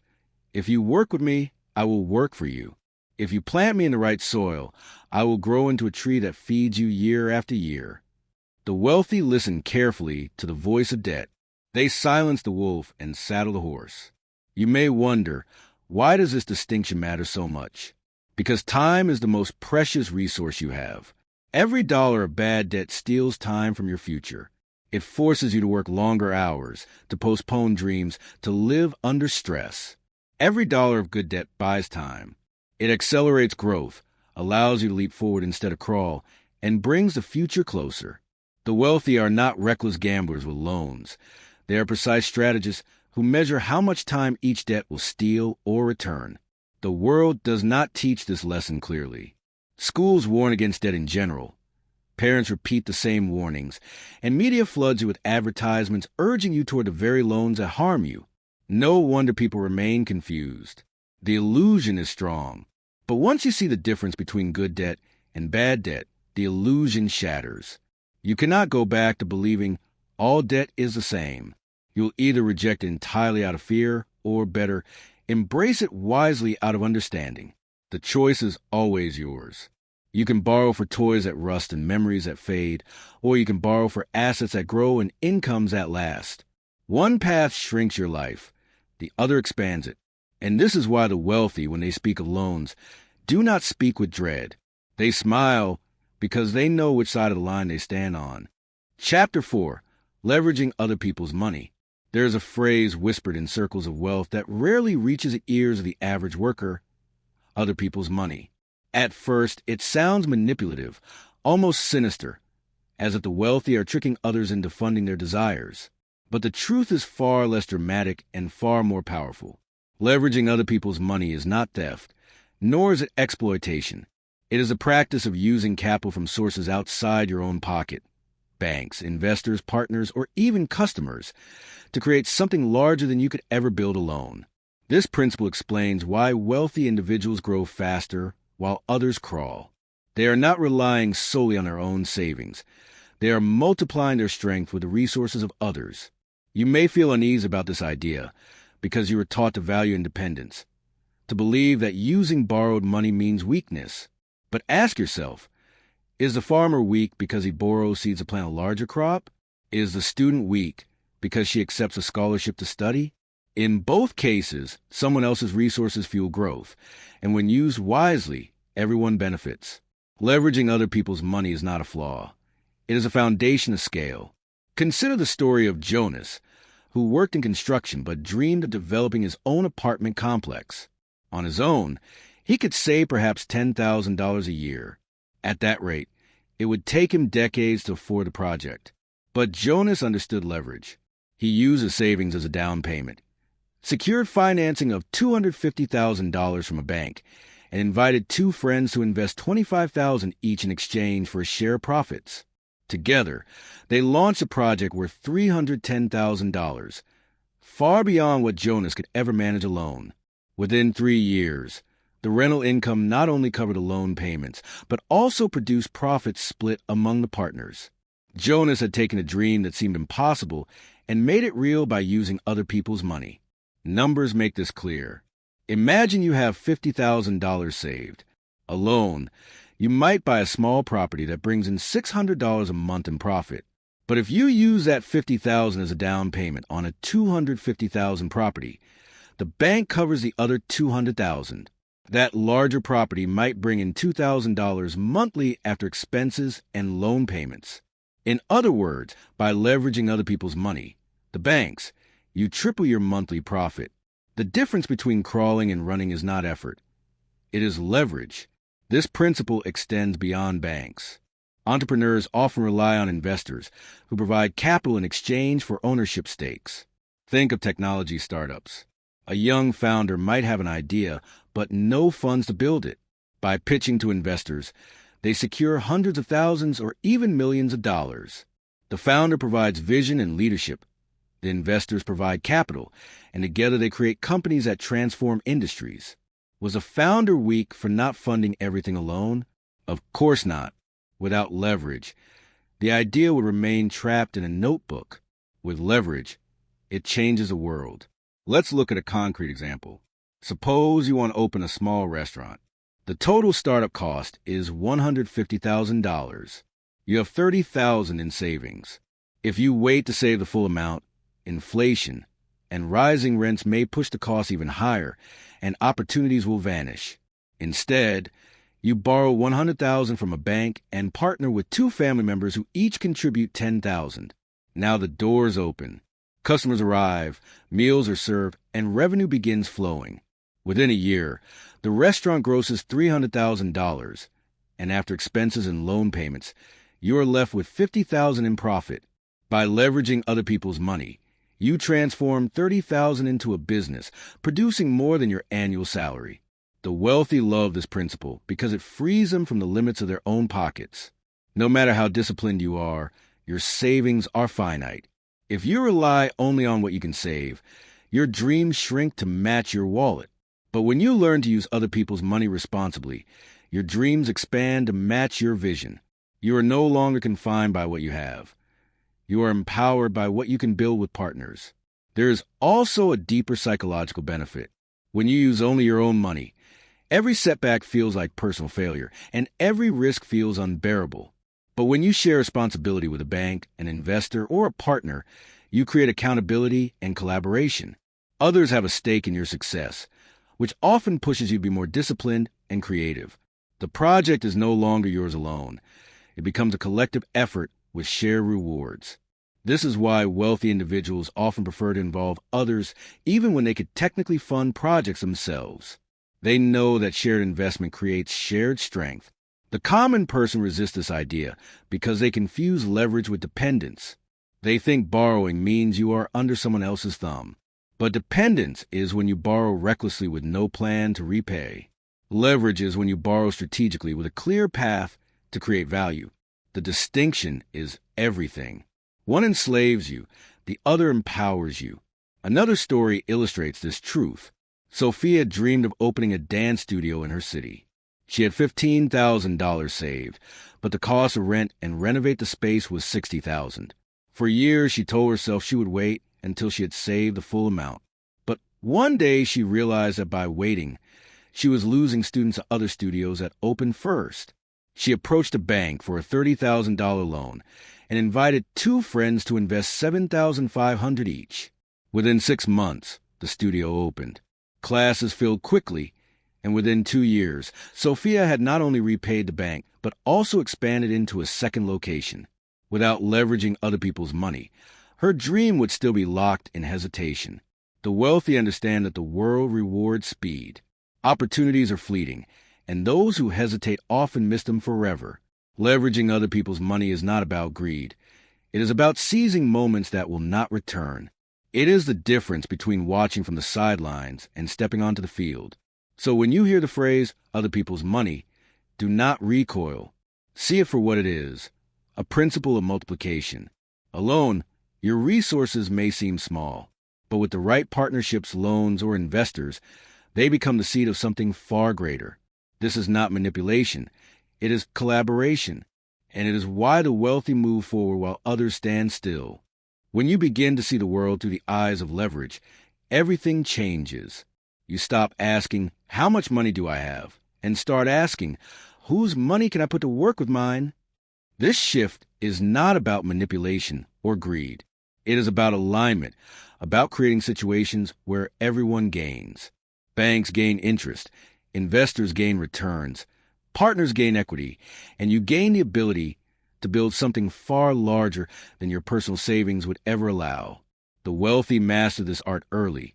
if you work with me, I will work for you. If you plant me in the right soil, I will grow into a tree that feeds you year after year. The wealthy listen carefully to the voice of debt. They silence the wolf and saddle the horse. You may wonder, why does this distinction matter so much? Because time is the most precious resource you have. Every dollar of bad debt steals time from your future. It forces you to work longer hours, to postpone dreams, to live under stress. Every dollar of good debt buys time. It accelerates growth, allows you to leap forward instead of crawl, and brings the future closer. The wealthy are not reckless gamblers with loans. They are precise strategists who measure how much time each debt will steal or return. The world does not teach this lesson clearly. Schools warn against debt in general. Parents repeat the same warnings, and media floods you with advertisements urging you toward the very loans that harm you. No wonder people remain confused. The illusion is strong. But once you see the difference between good debt and bad debt, the illusion shatters. You cannot go back to believing all debt is the same. You'll either reject it entirely out of fear, or better, embrace it wisely out of understanding. The choice is always yours. You can borrow for toys that rust and memories that fade, or you can borrow for assets that grow and incomes that last. One path shrinks your life, the other expands it. And this is why the wealthy, when they speak of loans, do not speak with dread. They smile because they know which side of the line they stand on. Chapter 4. Leveraging Other People's Money. There is a phrase whispered in circles of wealth that rarely reaches the ears of the average worker: other people's money. At first, it sounds manipulative, almost sinister, as if the wealthy are tricking others into funding their desires. But the truth is far less dramatic and far more powerful. Leveraging other people's money is not theft, nor is it exploitation. It is a practice of using capital from sources outside your own pocket, banks, investors, partners, or even customers, to create something larger than you could ever build alone. This principle explains why wealthy individuals grow faster while others crawl. They are not relying solely on their own savings. They are multiplying their strength with the resources of others. You may feel unease about this idea because you were taught to value independence, to believe that using borrowed money means weakness. But ask yourself, is the farmer weak because he borrows seeds to plant a larger crop? Is the student weak because she accepts a scholarship to study? In both cases, someone else's resources fuel growth, and when used wisely, everyone benefits. Leveraging other people's money is not a flaw. It is a foundation of scale. Consider the story of Jonas, who worked in construction but dreamed of developing his own apartment complex. On his own, he could save perhaps $10,000 a year. At that rate, it would take him decades to afford the project. But Jonas understood leverage. He used his savings as a down payment, secured financing of $250,000 from a bank, and invited two friends to invest $25,000 each in exchange for a share of profits. Together, they launched a project worth $310,000, far beyond what Jonas could ever manage alone. Within 3 years, the rental income not only covered the loan payments, but also produced profits split among the partners. Jonas had taken a dream that seemed impossible and made it real by using other people's money. Numbers make this clear. Imagine you have $50,000 saved. Alone, you might buy a small property that brings in $600 a month in profit. But if you use that $50,000 as a down payment on a $250,000 property, the bank covers the other $200,000. That larger property might bring in $2,000 monthly after expenses and loan payments. In other words, by leveraging other people's money, the banks, you triple your monthly profit. The difference between crawling and running is not effort. It is leverage. This principle extends beyond banks. Entrepreneurs often rely on investors who provide capital in exchange for ownership stakes. Think of technology startups. A young founder might have an idea, but no funds to build it. By pitching to investors, they secure hundreds of thousands or even millions of dollars. The founder provides vision and leadership. The investors provide capital, and together they create companies that transform industries. Was a founder weak for not funding everything alone? Of course not. Without leverage, the idea would remain trapped in a notebook. With leverage, it changes the world. Let's look at a concrete example. Suppose you want to open a small restaurant. The total startup cost is $150,000. You have $30,000 in savings. If you wait to save the full amount, inflation and rising rents may push the cost even higher, and opportunities will vanish. Instead, you borrow $100,000 from a bank and partner with two family members who each contribute $10,000. Now the doors open. Customers arrive, meals are served, and revenue begins flowing. Within a year, the restaurant grosses $300,000, and after expenses and loan payments, you are left with $50,000 in profit. By leveraging other people's money, you transform $30,000 into a business, producing more than your annual salary. The wealthy love this principle because it frees them from the limits of their own pockets. No matter how disciplined you are, your savings are finite. If you rely only on what you can save, your dreams shrink to match your wallet. But when you learn to use other people's money responsibly, your dreams expand to match your vision. You are no longer confined by what you have. You are empowered by what you can build with partners. There is also a deeper psychological benefit. When you use only your own money, every setback feels like personal failure, and every risk feels unbearable. But when you share responsibility with a bank, an investor, or a partner, you create accountability and collaboration. Others have a stake in your success, which often pushes you to be more disciplined and creative. The project is no longer yours alone. It becomes a collective effort with shared rewards. This is why wealthy individuals often prefer to involve others even when they could technically fund projects themselves. They know that shared investment creates shared strength. The common person resists this idea because they confuse leverage with dependence. They think borrowing means you are under someone else's thumb. But dependence is when you borrow recklessly with no plan to repay. Leverage is when you borrow strategically with a clear path to create value. The distinction is everything. One enslaves you, the other empowers you. Another story illustrates this truth. Sophia dreamed of opening a dance studio in her city. She had $15,000 saved, but the cost of rent and renovate the space was $60,000. For years, she told herself she would wait until she had saved the full amount. But one day, she realized that by waiting, she was losing students to other studios that opened first. She approached a bank for a $30,000 loan and invited two friends to invest $7,500 each. Within 6 months, the studio opened. Classes filled quickly, and within 2 years, Sophia had not only repaid the bank, but also expanded into a second location. Without leveraging other people's money, her dream would still be locked in hesitation. The wealthy understand that the world rewards speed. Opportunities are fleeting, and those who hesitate often miss them forever. Leveraging other people's money is not about greed. It is about seizing moments that will not return. It is the difference between watching from the sidelines and stepping onto the field. So when you hear the phrase, other people's money, do not recoil. See it for what it is, a principle of multiplication. Alone, your resources may seem small, but with the right partnerships, loans, or investors, they become the seed of something far greater. This is not manipulation. It is collaboration, and it is why the wealthy move forward while others stand still. When you begin to see the world through the eyes of leverage, everything changes. You stop asking, how much money do I have? And start asking, whose money can I put to work with mine? This shift is not about manipulation or greed. It is about alignment, about creating situations where everyone gains. Banks gain interest, investors gain returns, partners gain equity, and you gain the ability to build something far larger than your personal savings would ever allow. The wealthy master this art early,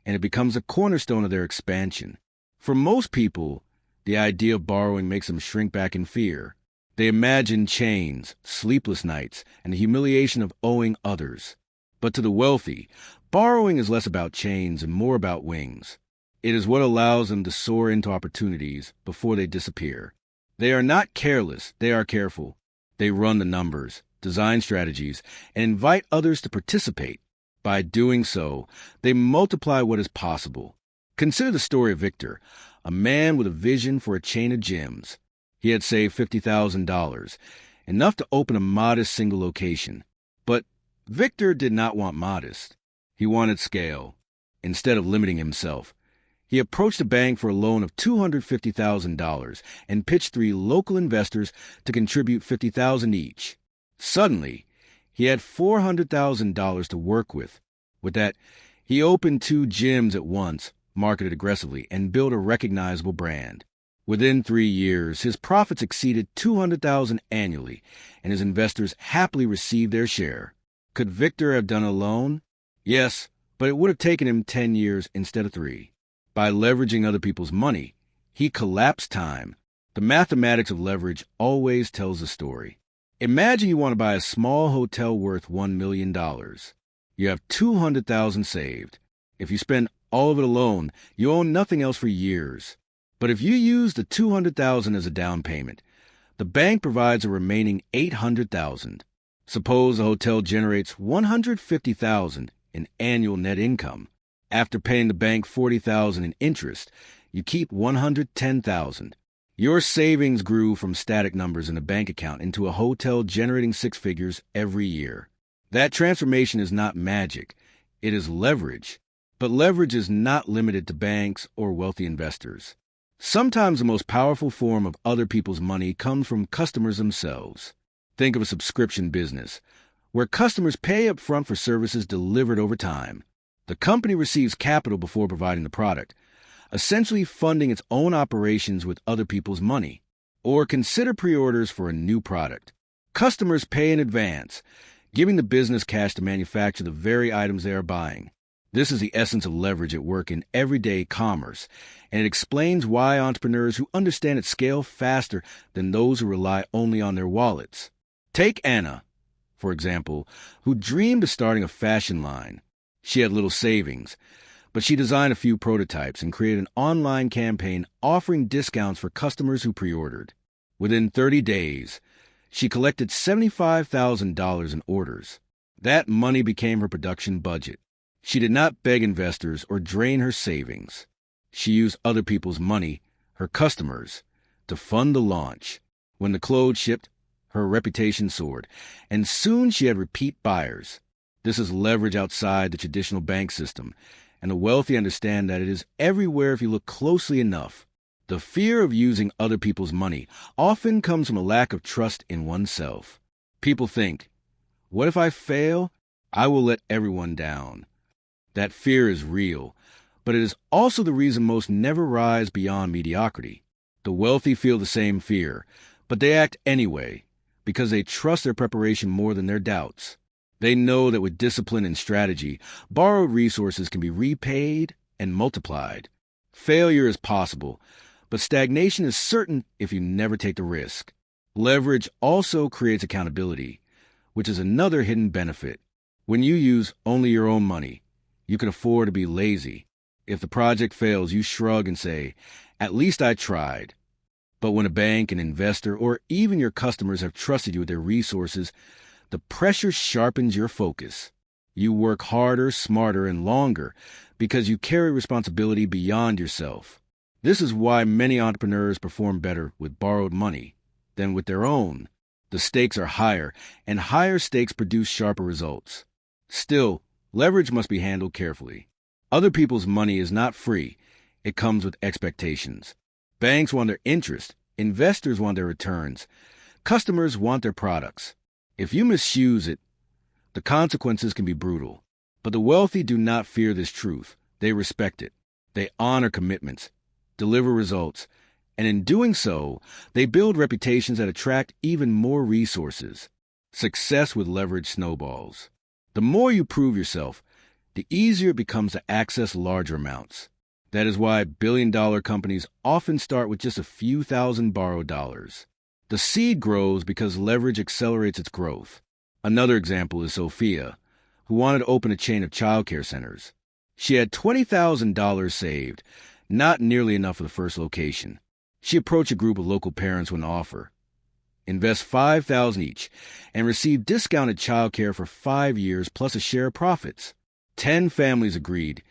and it becomes a cornerstone of their expansion. For most people, the idea of borrowing makes them shrink back in fear. They imagine chains, sleepless nights, and the humiliation of owing others. But to the wealthy, borrowing is less about chains and more about wings. It is what allows them to soar into opportunities before they disappear. They are not careless, they are careful. They run the numbers, design strategies, and invite others to participate. By doing so, they multiply what is possible. Consider the story of Victor, a man with a vision for a chain of gyms. He had saved $50,000, enough to open a modest single location. But Victor did not want modest. He wanted scale. Instead of limiting himself, he approached a bank for a loan of $250,000 and pitched 3 local investors to contribute $50,000 each. Suddenly, he had $400,000 to work with. With that, he opened 2 gyms at once, marketed aggressively, and built a recognizable brand. Within 3 years, his profits exceeded $200,000 annually, and his investors happily received their share. Could Victor have done it alone? Yes, but it would have taken him 10 years instead of 3. By leveraging other people's money, he collapsed time. The mathematics of leverage always tells a story. Imagine you want to buy a small hotel worth $1 million. You have $200,000 saved. If you spend all of it alone, you own nothing else for years. But if you use the $200,000 as a down payment, the bank provides a remaining $800,000. Suppose the hotel generates $150,000 in annual net income. After paying the bank $40,000 in interest, you keep $110,000. Your savings grew from static numbers in a bank account into a hotel generating six figures every year. That transformation is not magic. It is leverage. But leverage is not limited to banks or wealthy investors. Sometimes the most powerful form of other people's money comes from customers themselves. Think of a subscription business, where customers pay up front for services delivered over time. The company receives capital before providing the product, essentially funding its own operations with other people's money. Or consider pre-orders for a new product. Customers pay in advance, giving the business cash to manufacture the very items they are buying. This is the essence of leverage at work in everyday commerce, and it explains why entrepreneurs who understand it scale faster than those who rely only on their wallets. Take Anna, for example, who dreamed of starting a fashion line. She had little savings, but she designed a few prototypes and created an online campaign offering discounts for customers who pre-ordered. Within 30 days, she collected $75,000 in orders. That money became her production budget. She did not beg investors or drain her savings. She used other people's money, her customers, to fund the launch. When the clothes shipped, her reputation soared, and soon she had repeat buyers. This is leverage outside the traditional bank system, and the wealthy understand that it is everywhere if you look closely enough. The fear of using other people's money often comes from a lack of trust in oneself. People think, what if I fail? I will let everyone down. That fear is real, but it is also the reason most never rise beyond mediocrity. The wealthy feel the same fear, but they act anyway, because they trust their preparation more than their doubts. They know that with discipline and strategy, borrowed resources can be repaid and multiplied. Failure is possible, but stagnation is certain if you never take the risk. Leverage also creates accountability, which is another hidden benefit. When you use only your own money, you can afford to be lazy. If the project fails, you shrug and say, at least I tried. But when a bank, an investor, or even your customers have trusted you with their resources, the pressure sharpens your focus. You work harder, smarter, and longer because you carry responsibility beyond yourself. This is why many entrepreneurs perform better with borrowed money than with their own. The stakes are higher, and higher stakes produce sharper results. Still, leverage must be handled carefully. Other people's money is not free. It comes with expectations. Banks want their interest. Investors want their returns. Customers want their products. If you misuse it, the consequences can be brutal. But the wealthy do not fear this truth. They respect it. They honor commitments, deliver results, and in doing so, they build reputations that attract even more resources. Success with leverage snowballs. The more you prove yourself, the easier it becomes to access larger amounts. That is why billion-dollar companies often start with just a few thousand borrowed dollars. The seed grows because leverage accelerates its growth. Another example is Sophia, who wanted to open a chain of childcare centers. She had $20,000 saved, not nearly enough for the first location. She approached a group of local parents with an offer. Invest $5,000 each and receive discounted childcare for 5 years plus a share of profits. 10 families agreed,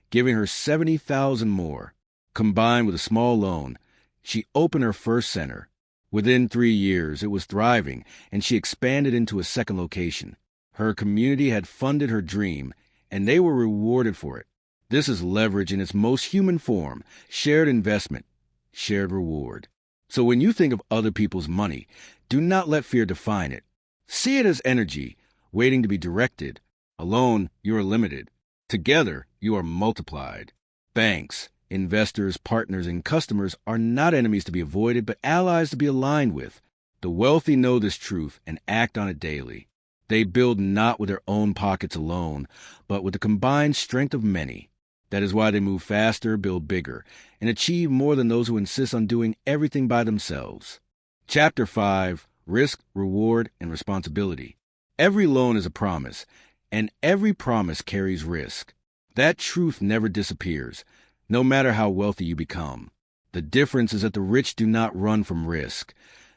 giving her $70,000 more. Combined with a small loan, she opened her first center. Within 3 years, it was thriving, and she expanded into a second location. Her community had funded her dream, and they were rewarded for it. This is leverage in its most human form, shared investment, shared reward. So when you think of other people's money, do not let fear define it. See it as energy, waiting to be directed. Alone, you are limited. Together, you are multiplied. Banks, investors, partners, and customers are not enemies to be avoided, but allies to be aligned with. The wealthy know this truth and act on it daily. They build not with their own pockets alone, but with the combined strength of many. That is why they move faster, build bigger, and achieve more than those who insist on doing everything by themselves. Chapter 5. risk, reward, and responsibility. Every loan is a promise, and every promise carries risk. That truth never disappears, no matter how wealthy you become. The difference is that the rich do not run from risk.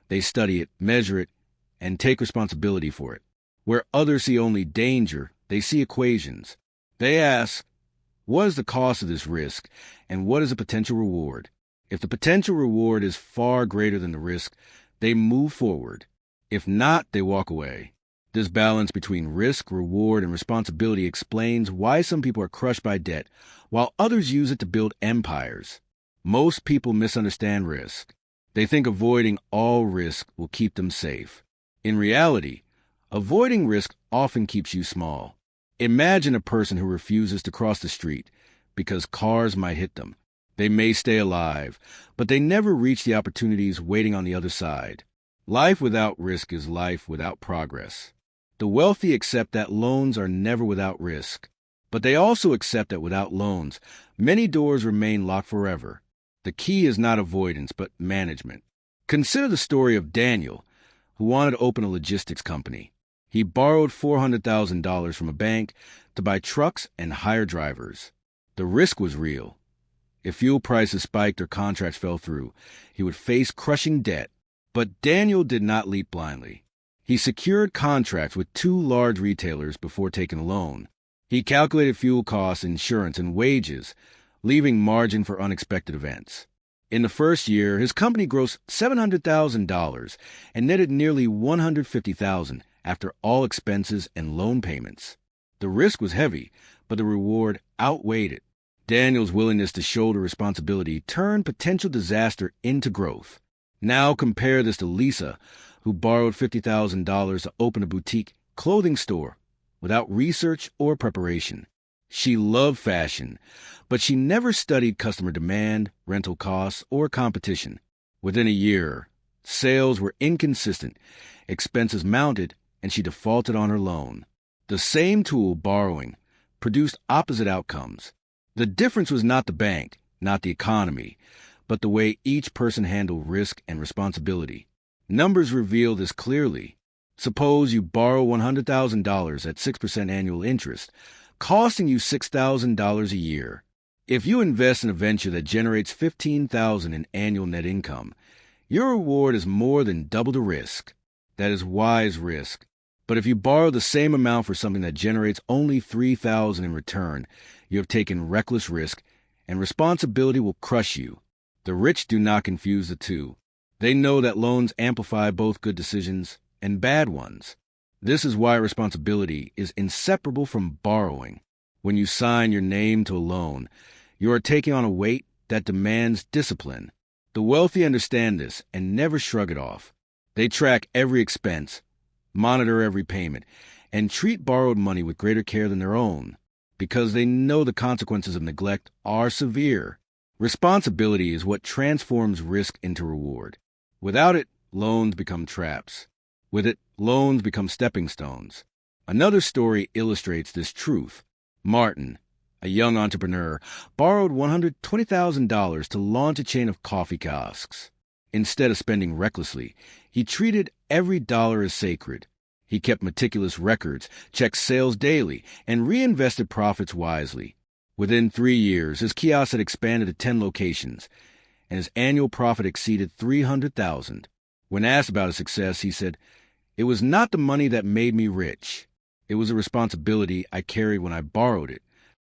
They study it, measure it, and take responsibility for it. Where others see only danger, they see equations. They ask, what is the cost of this risk, and what is the potential reward? If the potential reward is far greater than the risk, they move forward. If not, they walk away. This balance between risk, reward, and responsibility explains why some people are crushed by debt, while others use it to build empires. Most people misunderstand risk. They think avoiding all risk will keep them safe. In reality, avoiding risk often keeps you small. Imagine a person who refuses to cross the street because cars might hit them. They may stay alive, but they never reach the opportunities waiting on the other side. Life without risk is life without progress. The wealthy accept that loans are never without risk, but they also accept that without loans, many doors remain locked forever. The key is not avoidance, but management. Consider the story of Daniel, who wanted to open a logistics company. He borrowed $400,000 from a bank to buy trucks and hire drivers. The risk was real. If fuel prices spiked or contracts fell through, he would face crushing debt. But Daniel did not leap blindly. He secured contracts with 2 large retailers before taking a loan. He calculated fuel costs, insurance, and wages, leaving margin for unexpected events. In the first year, his company grossed $700,000 and netted nearly $150,000 after all expenses and loan payments. The risk was heavy, but the reward outweighed it. Daniel's willingness to shoulder responsibility turned potential disaster into growth. Now compare this to Lisa, who borrowed $50,000 to open a boutique clothing store without research or preparation. She loved fashion, but she never studied customer demand, rental costs, or competition. Within a year, sales were inconsistent, expenses mounted, and she defaulted on her loan. The same tool, borrowing, produced opposite outcomes. The difference was not the bank, not the economy, but the way each person handled risk and responsibility. Numbers reveal this clearly. Suppose you borrow $100,000 at 6% annual interest, costing you $6,000 a year. If you invest in a venture that generates $15,000 in annual net income, your reward is more than double the risk. That is wise risk. But if you borrow the same amount for something that generates only $3,000 in return, you have taken reckless risk, and responsibility will crush you. The rich do not confuse the two. They know that loans amplify both good decisions and bad ones. This is why responsibility is inseparable from borrowing. When you sign your name to a loan, you are taking on a weight that demands discipline. The wealthy understand this and never shrug it off. They track every expense, monitor every payment, and treat borrowed money with greater care than their own, because they know the consequences of neglect are severe. Responsibility is what transforms risk into reward. Without it, loans become traps. With it, loans become stepping stones. Another story illustrates this truth. Martin, a young entrepreneur, borrowed $120,000 to launch a chain of coffee kiosks. Instead of spending recklessly, he treated every dollar as sacred. He kept meticulous records, checked sales daily, and reinvested profits wisely. Within 3 years, his kiosk had expanded to 10 locations, and his annual profit exceeded $300,000. When asked about his success, he said, "It was not the money that made me rich. It was a responsibility I carried when I borrowed it."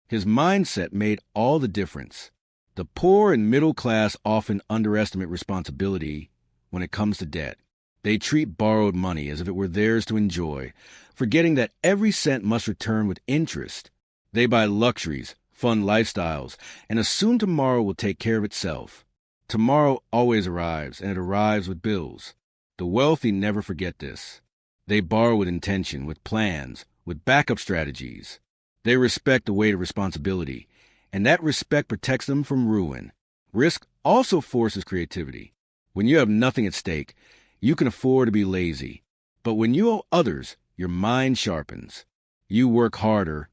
His mindset made all the difference. The poor and middle class often underestimate responsibility when it comes to debt. They treat borrowed money as if it were theirs to enjoy, forgetting that every cent must return with interest. They buy luxuries, fund lifestyles, and assume tomorrow will take care of itself. Tomorrow always arrives, and it arrives with bills. The wealthy never forget this. They borrow with intention, with plans, with backup strategies. They respect the weight of responsibility, and that respect protects them from ruin. Risk also forces creativity. When you have nothing at stake, you can afford to be lazy. But when you owe others, your mind sharpens. You work harder,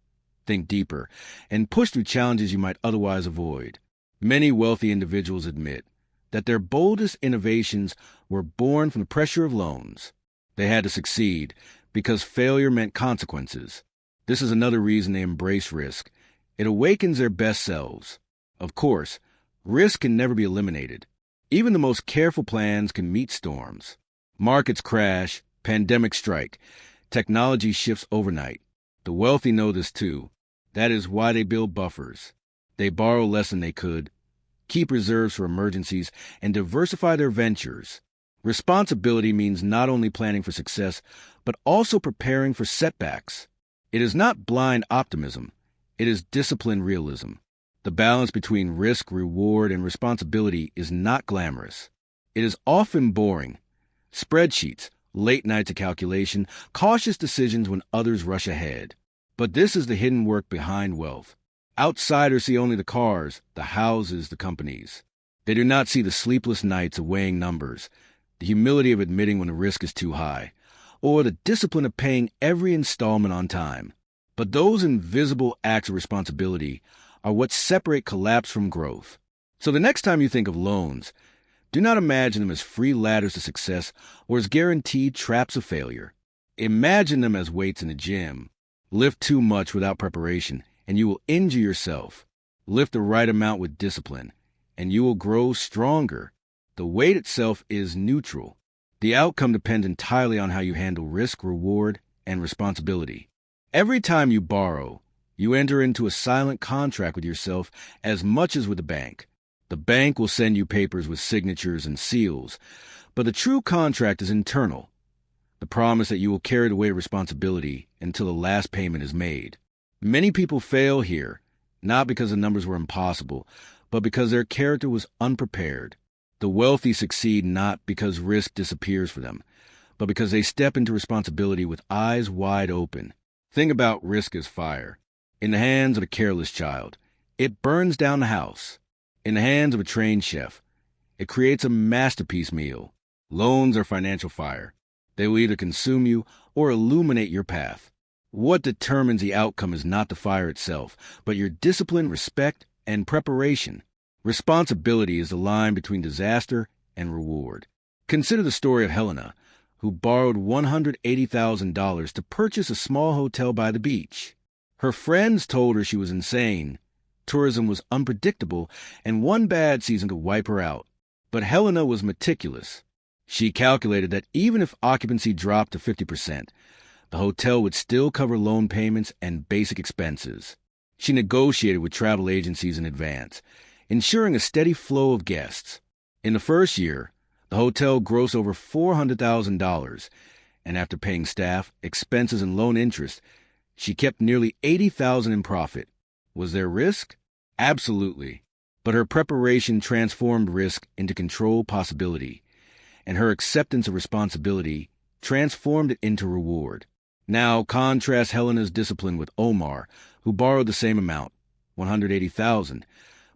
think deeper, and push through challenges you might otherwise avoid. Many wealthy individuals admit that their boldest innovations were born from the pressure of loans. They had to succeed because failure meant consequences. This is another reason they embrace risk. It awakens their best selves. Of course, risk can never be eliminated. Even the most careful plans can meet storms. Markets crash, pandemics strike, technology shifts overnight. The wealthy know this too. That is why they build buffers. They borrow less than they could, keep reserves for emergencies, and diversify their ventures. Responsibility means not only planning for success, but also preparing for setbacks. It is not blind optimism. It is disciplined realism. The balance between risk, reward, and responsibility is not glamorous. It is often boring. Spreadsheets, late nights of calculation, cautious decisions when others rush ahead. But this is the hidden work behind wealth. Outsiders see only the cars, the houses, the companies. They do not see the sleepless nights of weighing numbers, the humility of admitting when the risk is too high, or the discipline of paying every installment on time. But those invisible acts of responsibility are what separate collapse from growth. So the next time you think of loans, do not imagine them as free ladders to success or as guaranteed traps of failure. Imagine them as weights in a gym. Lift too much without preparation, and you will injure yourself. Lift the right amount with discipline, and you will grow stronger. The weight itself is neutral. The outcome depends entirely on how you handle risk, reward, and responsibility. Every time you borrow, you enter into a silent contract with yourself as much as with the bank. The bank will send you papers with signatures and seals, but the true contract is internal. The promise that you will carry the weight of responsibility until the last payment is made. Many people fail here, not because the numbers were impossible, but because their character was unprepared. The wealthy succeed not because risk disappears for them, but because they step into responsibility with eyes wide open. Think about risk as fire. In the hands of a careless child, it burns down the house. In the hands of a trained chef, it creates a masterpiece meal. Loans are financial fire. They will either consume you or illuminate your path. What determines the outcome is not the fire itself, but your discipline, respect, and preparation. Responsibility is the line between disaster and reward. Consider the story of Helena, who borrowed $180,000 to purchase a small hotel by the beach. Her friends told her she was insane. Tourism was unpredictable, and one bad season could wipe her out. But Helena was meticulous. She calculated that even if occupancy dropped to 50%, the hotel would still cover loan payments and basic expenses. She negotiated with travel agencies in advance, ensuring a steady flow of guests. In the first year, the hotel grossed over $400,000, and after paying staff, expenses, and loan interest, she kept nearly $80,000 in profit. Was there risk? Absolutely. But her preparation transformed risk into controlled possibility, and her acceptance of responsibility transformed it into reward. Now contrast Helena's discipline with Omar, who borrowed the same amount, $180,000,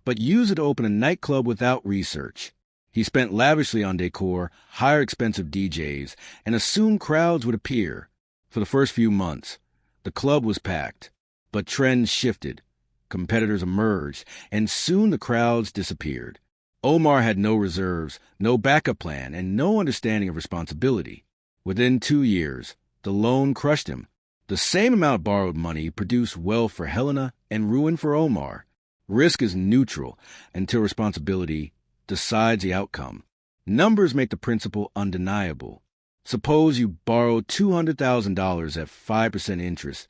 but used it to open a nightclub without research. He spent lavishly on decor, hired expensive DJs, and assumed crowds would appear. For the first few months, the club was packed, but trends shifted. Competitors emerged, and soon the crowds disappeared. Omar had no reserves, no backup plan, and no understanding of responsibility. Within 2 years, the loan crushed him. The same amount of borrowed money produced wealth for Helena and ruin for Omar. Risk is neutral until responsibility decides the outcome. Numbers make the principle undeniable. Suppose you borrow $200,000 at 5% interest,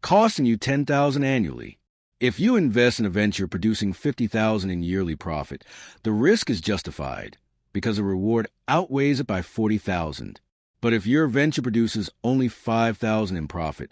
costing you $10,000 annually. If you invest in a venture producing $50,000 in yearly profit, the risk is justified because the reward outweighs it by $40,000. But if your venture produces only $5,000 in profit,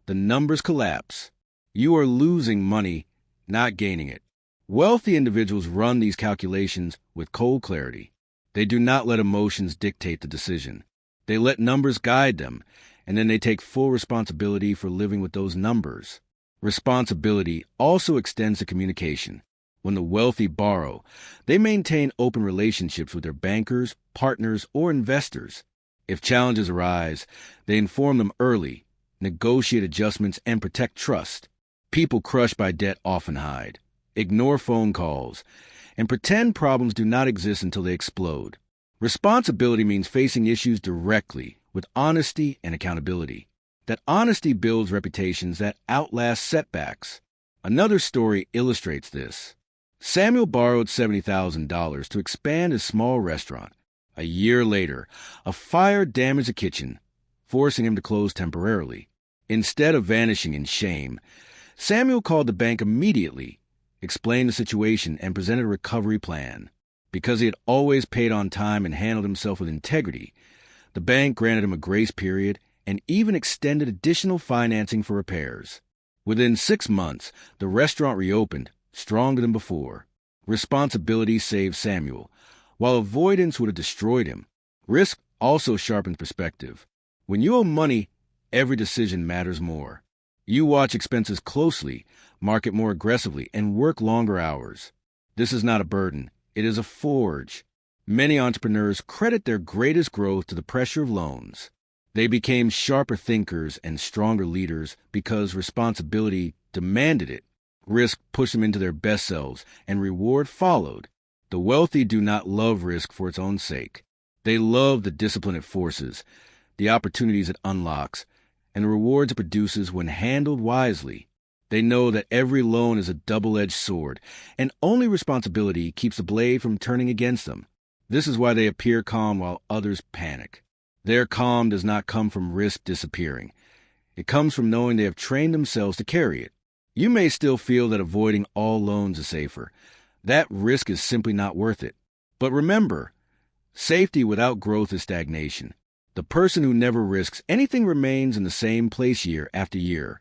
the numbers collapse. You are losing money, not gaining it. Wealthy individuals run these calculations with cold clarity. They do not let emotions dictate the decision. They let numbers guide them, and then they take full responsibility for living with those numbers. Responsibility also extends to communication. When the wealthy borrow, they maintain open relationships with their bankers, partners, or investors. If challenges arise, they inform them early, negotiate adjustments, and protect trust. People crushed by debt often hide, ignore phone calls, and pretend problems do not exist until they explode. Responsibility means facing issues directly with honesty and accountability. That honesty builds reputations that outlast setbacks. Another story illustrates this. Samuel borrowed $70,000 to expand his small restaurant. A year later, a fire damaged the kitchen, forcing him to close temporarily. Instead of vanishing in shame, Samuel called the bank immediately, explained the situation, and presented a recovery plan. Because he had always paid on time and handled himself with integrity, the bank granted him a grace period and even extended additional financing for repairs. Within 6 months, the restaurant reopened, stronger than before. Responsibility saved Samuel, while avoidance would have destroyed him. Risk also sharpens perspective. When you owe money, every decision matters more. You watch expenses closely, market more aggressively, and work longer hours. This is not a burden. It is a forge. Many entrepreneurs credit their greatest growth to the pressure of loans. They became sharper thinkers and stronger leaders because responsibility demanded it. Risk pushed them into their best selves, and reward followed. The wealthy do not love risk for its own sake. They love the discipline it forces, the opportunities it unlocks, and the rewards it produces when handled wisely. They know that every loan is a double-edged sword, and only responsibility keeps the blade from turning against them. This is why they appear calm while others panic. Their calm does not come from risk disappearing. It comes from knowing they have trained themselves to carry it. You may still feel that avoiding all loans is safer. That risk is simply not worth it. But remember, safety without growth is stagnation. The person who never risks anything remains in the same place year after year,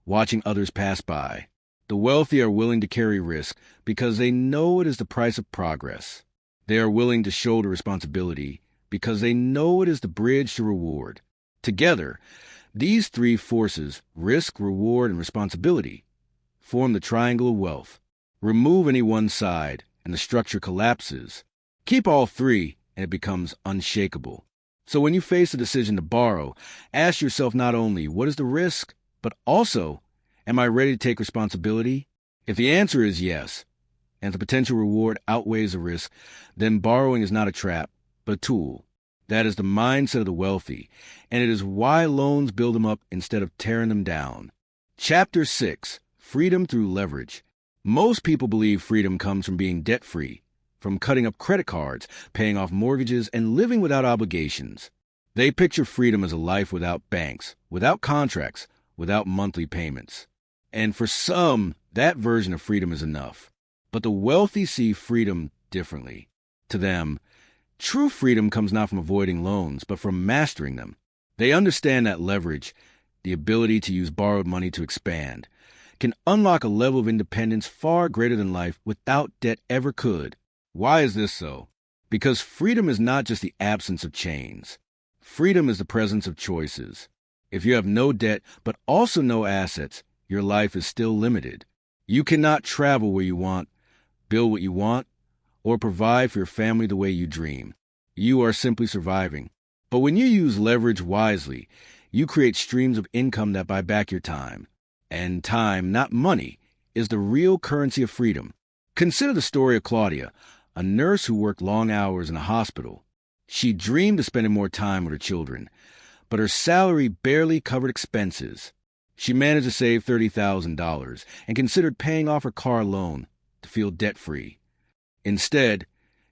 watching others pass by. The wealthy are willing to carry risk because they know it is the price of progress. They are willing to shoulder responsibility because they know it is the bridge to reward. Together, these three forces, risk, reward, and responsibility, form the triangle of wealth. Remove any one side, and the structure collapses. Keep all three, and it becomes unshakable. So when you face a decision to borrow, ask yourself not only what is the risk, but also, am I ready to take responsibility? If the answer is yes, and the potential reward outweighs the risk, then borrowing is not a trap, but a tool. That is the mindset of the wealthy, and it is why loans build them up instead of tearing them down. Chapter 6. Freedom through leverage. Most people believe freedom comes from being debt-free, from cutting up credit cards, paying off mortgages, and living without obligations. They picture freedom as a life without banks, without contracts, without monthly payments. And for some, that version of freedom is enough. But the wealthy see freedom differently. To them, true freedom comes not from avoiding loans, but from mastering them. They understand that leverage, the ability to use borrowed money to expand, can unlock a level of independence far greater than life without debt ever could. Why is this so? Because freedom is not just the absence of chains. Freedom is the presence of choices. If you have no debt, but also no assets, your life is still limited. You cannot travel where you want, build what you want, or provide for your family the way you dream. You are simply surviving. But when you use leverage wisely, you create streams of income that buy back your time. And time, not money, is the real currency of freedom. Consider the story of Claudia, a nurse who worked long hours in a hospital. She dreamed of spending more time with her children, but her salary barely covered expenses. She managed to save $30,000 and considered paying off her car loan to feel debt-free. Instead,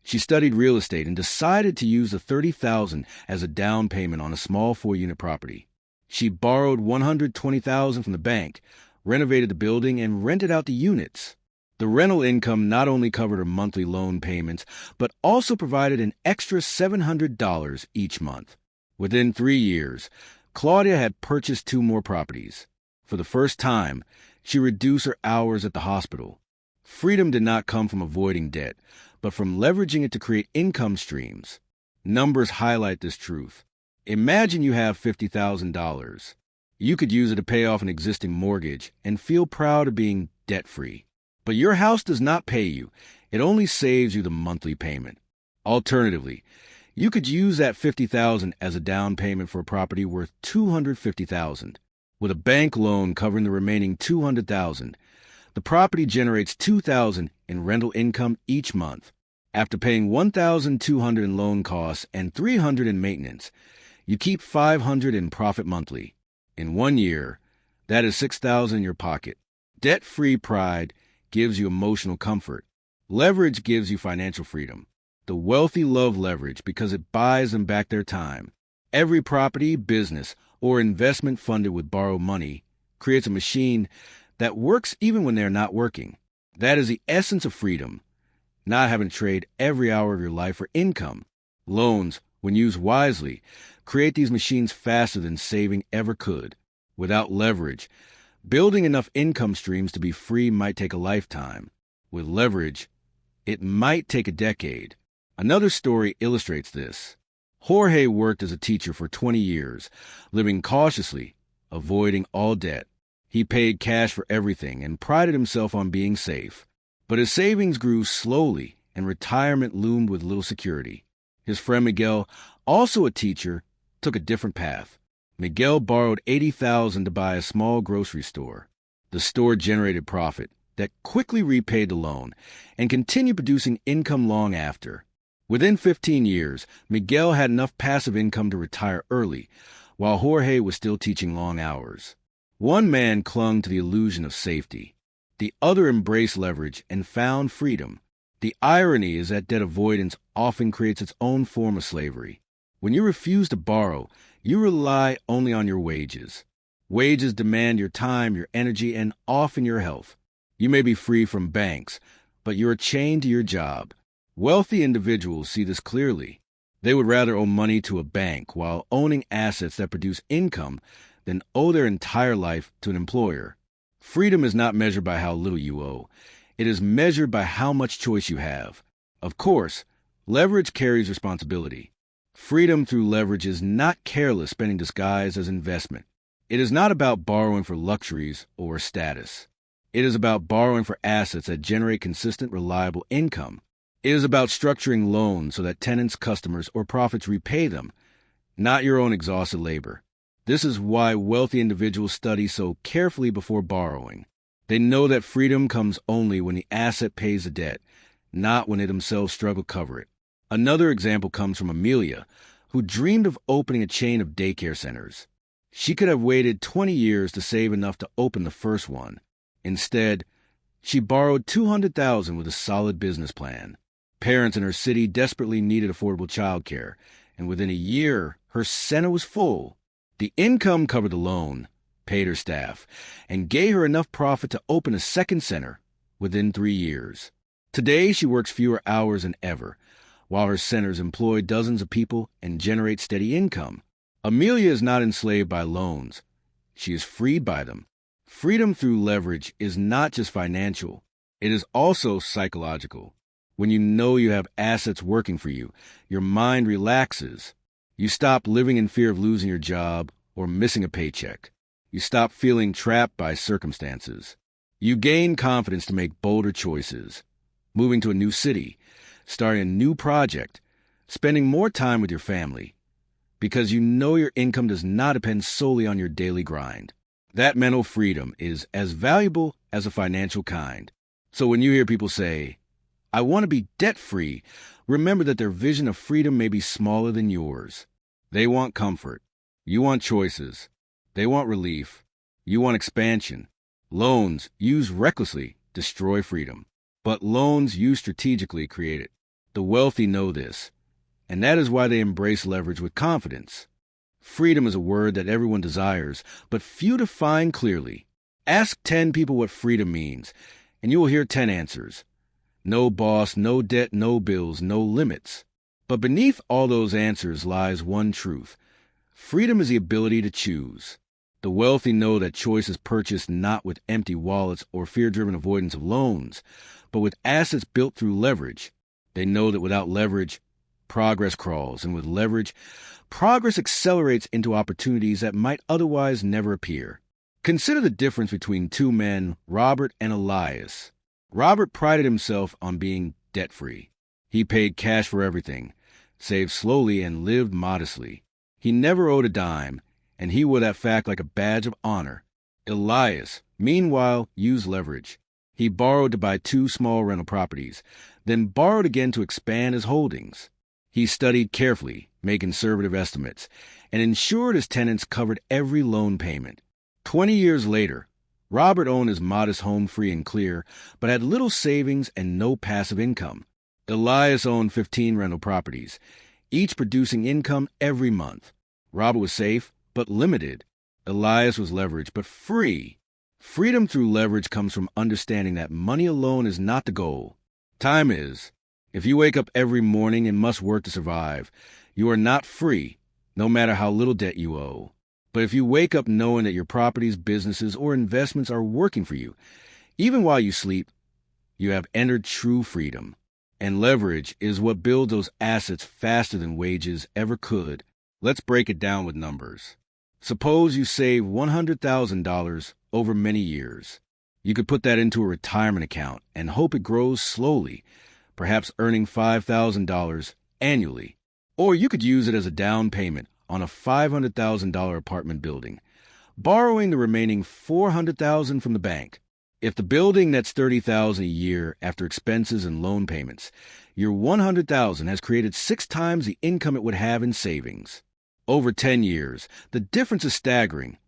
she studied real estate and decided to use the $30,000 as a down payment on a small 4-unit property. She borrowed $120,000 from the bank, renovated the building, and rented out the units. The rental income not only covered her monthly loan payments, but also provided an extra $700 each month. Within 3 years, Claudia had purchased 2 more properties. For the first time, she reduced her hours at the hospital. Freedom did not come from avoiding debt, but from leveraging it to create income streams. Numbers highlight this truth. Imagine you have $50,000. You could use it to pay off an existing mortgage and feel proud of being debt-free. But your house does not pay you. It only saves you the monthly payment. Alternatively, you could use that $50,000 as a down payment for a property worth $250,000. With a bank loan covering the remaining $200,000, the property generates $2,000 in rental income each month. After paying $1,200 in loan costs and $300 in maintenance, You keep $500 in profit monthly. In 1 year, that is $6,000 in your pocket. Debt-free pride gives you emotional comfort. Leverage gives you financial freedom. The wealthy love leverage because it buys them back their time. Every property, business, or investment funded with borrowed money creates a machine that works even when they're not working. That is the essence of freedom, not having to trade every hour of your life for income. Loans, when used wisely, create these machines faster than saving ever could. Without leverage, building enough income streams to be free might take a lifetime. With leverage, it might take a decade. Another story illustrates this. Jorge worked as a teacher for 20 years, living cautiously, avoiding all debt. He paid cash for everything and prided himself on being safe. But his savings grew slowly, and retirement loomed with little security. His friend Miguel, also a teacher, took a different path. Miguel borrowed $80,000 to buy a small grocery store. The store generated profit that quickly repaid the loan and continued producing income long after. Within 15 years, Miguel had enough passive income to retire early, while Jorge was still teaching long hours. One man clung to the illusion of safety. The other embraced leverage and found freedom. The irony is that debt avoidance often creates its own form of slavery. When you refuse to borrow, you rely only on your wages. Wages demand your time, your energy, and often your health. You may be free from banks, but you are chained to your job. Wealthy individuals see this clearly. They would rather owe money to a bank while owning assets that produce income than owe their entire life to an employer. Freedom is not measured by how little you owe. It is measured by how much choice you have. Of course, leverage carries responsibility. Freedom through leverage is not careless spending disguised as investment. It is not about borrowing for luxuries or status. It is about borrowing for assets that generate consistent, reliable income. It is about structuring loans so that tenants, customers, or profits repay them, not your own exhausted labor. This is why wealthy individuals study so carefully before borrowing. They know that freedom comes only when the asset pays the debt, not when they themselves struggle to cover it. Another example comes from Amelia, who dreamed of opening a chain of daycare centers. She could have waited 20 years to save enough to open the first one. Instead, she borrowed $200,000 with a solid business plan. Parents in her city desperately needed affordable childcare, and within a year, her center was full. The income covered the loan, paid her staff, and gave her enough profit to open a second center within 3 years. Today, she works fewer hours than ever, while her centers employ dozens of people and generate steady income. Amelia is not enslaved by loans. She is freed by them. Freedom through leverage is not just financial. It is also psychological. When you know you have assets working for you, your mind relaxes. You stop living in fear of losing your job or missing a paycheck. You stop feeling trapped by circumstances. You gain confidence to make bolder choices. Moving to a new city, starting a new project, spending more time with your family, because you know your income does not depend solely on your daily grind. That mental freedom is as valuable as a financial kind. So when you hear people say, "I want to be debt-free," remember that their vision of freedom may be smaller than yours. They want comfort. You want choices. They want relief. You want expansion. Loans, used recklessly, destroy freedom. But loans used strategically create it. The wealthy know this, and that is why they embrace leverage with confidence. Freedom is a word that everyone desires, but few define clearly. Ask 10 people what freedom means, and you will hear 10 answers. No boss, no debt, no bills, no limits. But beneath all those answers lies one truth. Freedom is the ability to choose. The wealthy know that choice is purchased not with empty wallets or fear-driven avoidance of loans, but with assets built through leverage. They know that without leverage, progress crawls, and with leverage, progress accelerates into opportunities that might otherwise never appear. Consider the difference between two men, Robert and Elias. Robert prided himself on being debt-free. He paid cash for everything, saved slowly, and lived modestly. He never owed a dime, and he wore that fact like a badge of honor. Elias, meanwhile, used leverage. He borrowed to buy 2 small rental properties, then borrowed again to expand his holdings. He studied carefully, made conservative estimates, and ensured his tenants covered every loan payment. 20 years later, Robert owned his modest home free and clear, but had little savings and no passive income. Elias owned 15 rental properties, each producing income every month. Robert was safe, but limited. Elias was leveraged, but free. Freedom through leverage comes from understanding that money alone is not the goal. Time is. If you wake up every morning and must work to survive, you are not free, no matter how little debt you owe. But if you wake up knowing that your properties, businesses, or investments are working for you, even while you sleep, you have entered true freedom. And leverage is what builds those assets faster than wages ever could. Let's break it down with numbers. Suppose you save $100,000 over many years. You could put that into a retirement account and hope it grows slowly, perhaps earning $5,000 annually. Or you could use it as a down payment on a $500,000 apartment building, borrowing the remaining $400,000 from the bank. If the building nets $30,000 a year after expenses and loan payments, your $100,000 has created 6 times the income it would have in savings. Over 10 years, the difference is staggering.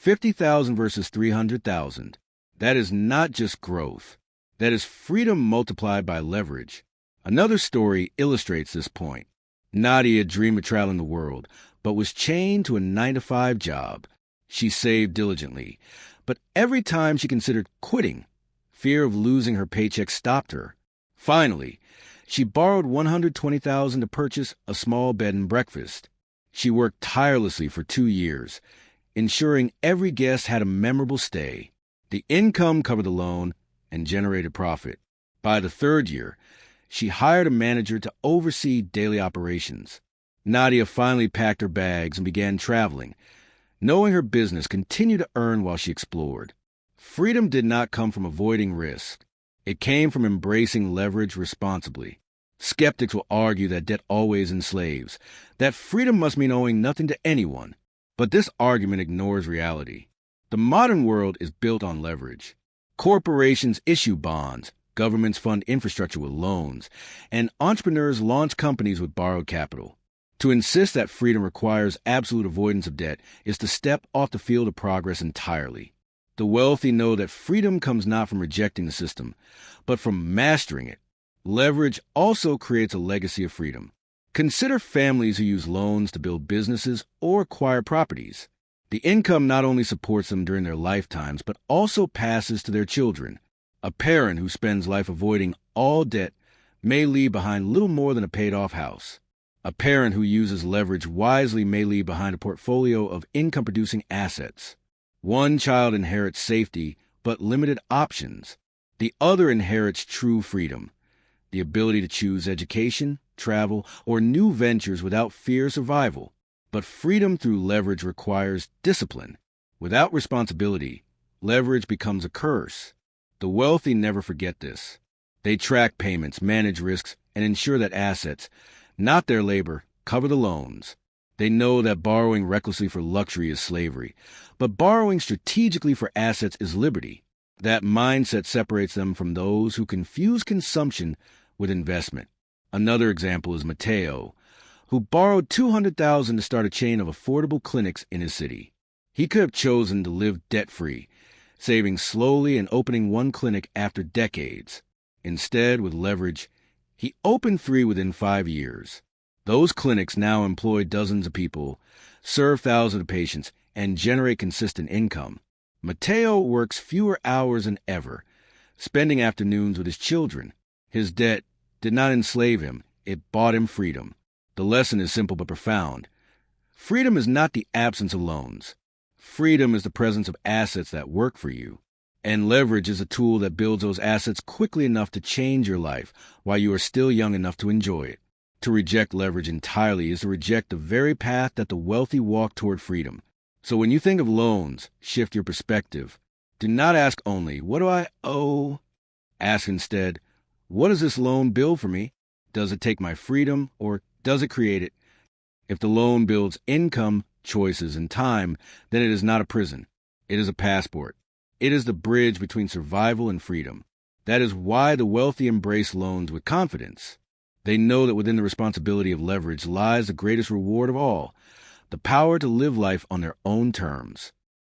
$50,000 versus $300,000. That is not just growth. That is freedom multiplied by leverage. Another story illustrates this point. Nadia dreamed of traveling the world, but was chained to a 9-to-5 job. She saved diligently, but every time she considered quitting, fear of losing her paycheck stopped her. Finally, she borrowed $120,000 to purchase a small bed and breakfast. She worked tirelessly for 2 years, ensuring every guest had a memorable stay. The income covered the loan and generated profit. By the 3rd year, she hired a manager to oversee daily operations. Nadia finally packed her bags and began traveling, knowing her business continued to earn while she explored. Freedom did not come from avoiding risk. It came from embracing leverage responsibly. Skeptics will argue that debt always enslaves, that freedom must mean owing nothing to anyone. But this argument ignores reality. The modern world is built on leverage. Corporations issue bonds, governments fund infrastructure with loans, and entrepreneurs launch companies with borrowed capital. To insist that freedom requires absolute avoidance of debt is to step off the field of progress entirely. The wealthy know that freedom comes not from rejecting the system, but from mastering it. Leverage also creates a legacy of freedom. Consider families who use loans to build businesses or acquire properties. The income not only supports them during their lifetimes, but also passes to their children. A parent who spends life avoiding all debt may leave behind little more than a paid-off house. A parent who uses leverage wisely may leave behind a portfolio of income-producing assets. One child inherits safety, but limited options. The other inherits true freedom, the ability to choose education, travel, or new ventures without fear of survival. But freedom through leverage requires discipline. Without responsibility, leverage becomes a curse. The wealthy never forget this. They track payments, manage risks, and ensure that assets, not their labor, cover the loans. They know that borrowing recklessly for luxury is slavery, but borrowing strategically for assets is liberty. That mindset separates them from those who confuse consumption with investment. Another example is Mateo, who borrowed $200,000 to start a chain of affordable clinics in his city. He could have chosen to live debt-free, saving slowly and opening one clinic after decades. Instead, with leverage, he opened 3 within 5 years. Those clinics now employ dozens of people, serve thousands of patients, and generate consistent income. Mateo works fewer hours than ever, spending afternoons with his children. His debt did not enslave him, it bought him freedom. The lesson is simple but profound. Freedom is not the absence of loans. Freedom is the presence of assets that work for you. And leverage is a tool that builds those assets quickly enough to change your life while you are still young enough to enjoy it. To reject leverage entirely is to reject the very path that the wealthy walk toward freedom. So when you think of loans, shift your perspective. Do not ask only, what do I owe? Ask instead, what does this loan build for me? Does it take my freedom, or does it create it? If the loan builds income, choices, and time, then it is not a prison. It is a passport. It is the bridge between survival and freedom. That is why the wealthy embrace loans with confidence. They know that within the responsibility of leverage lies the greatest reward of all, the power to live life on their own terms.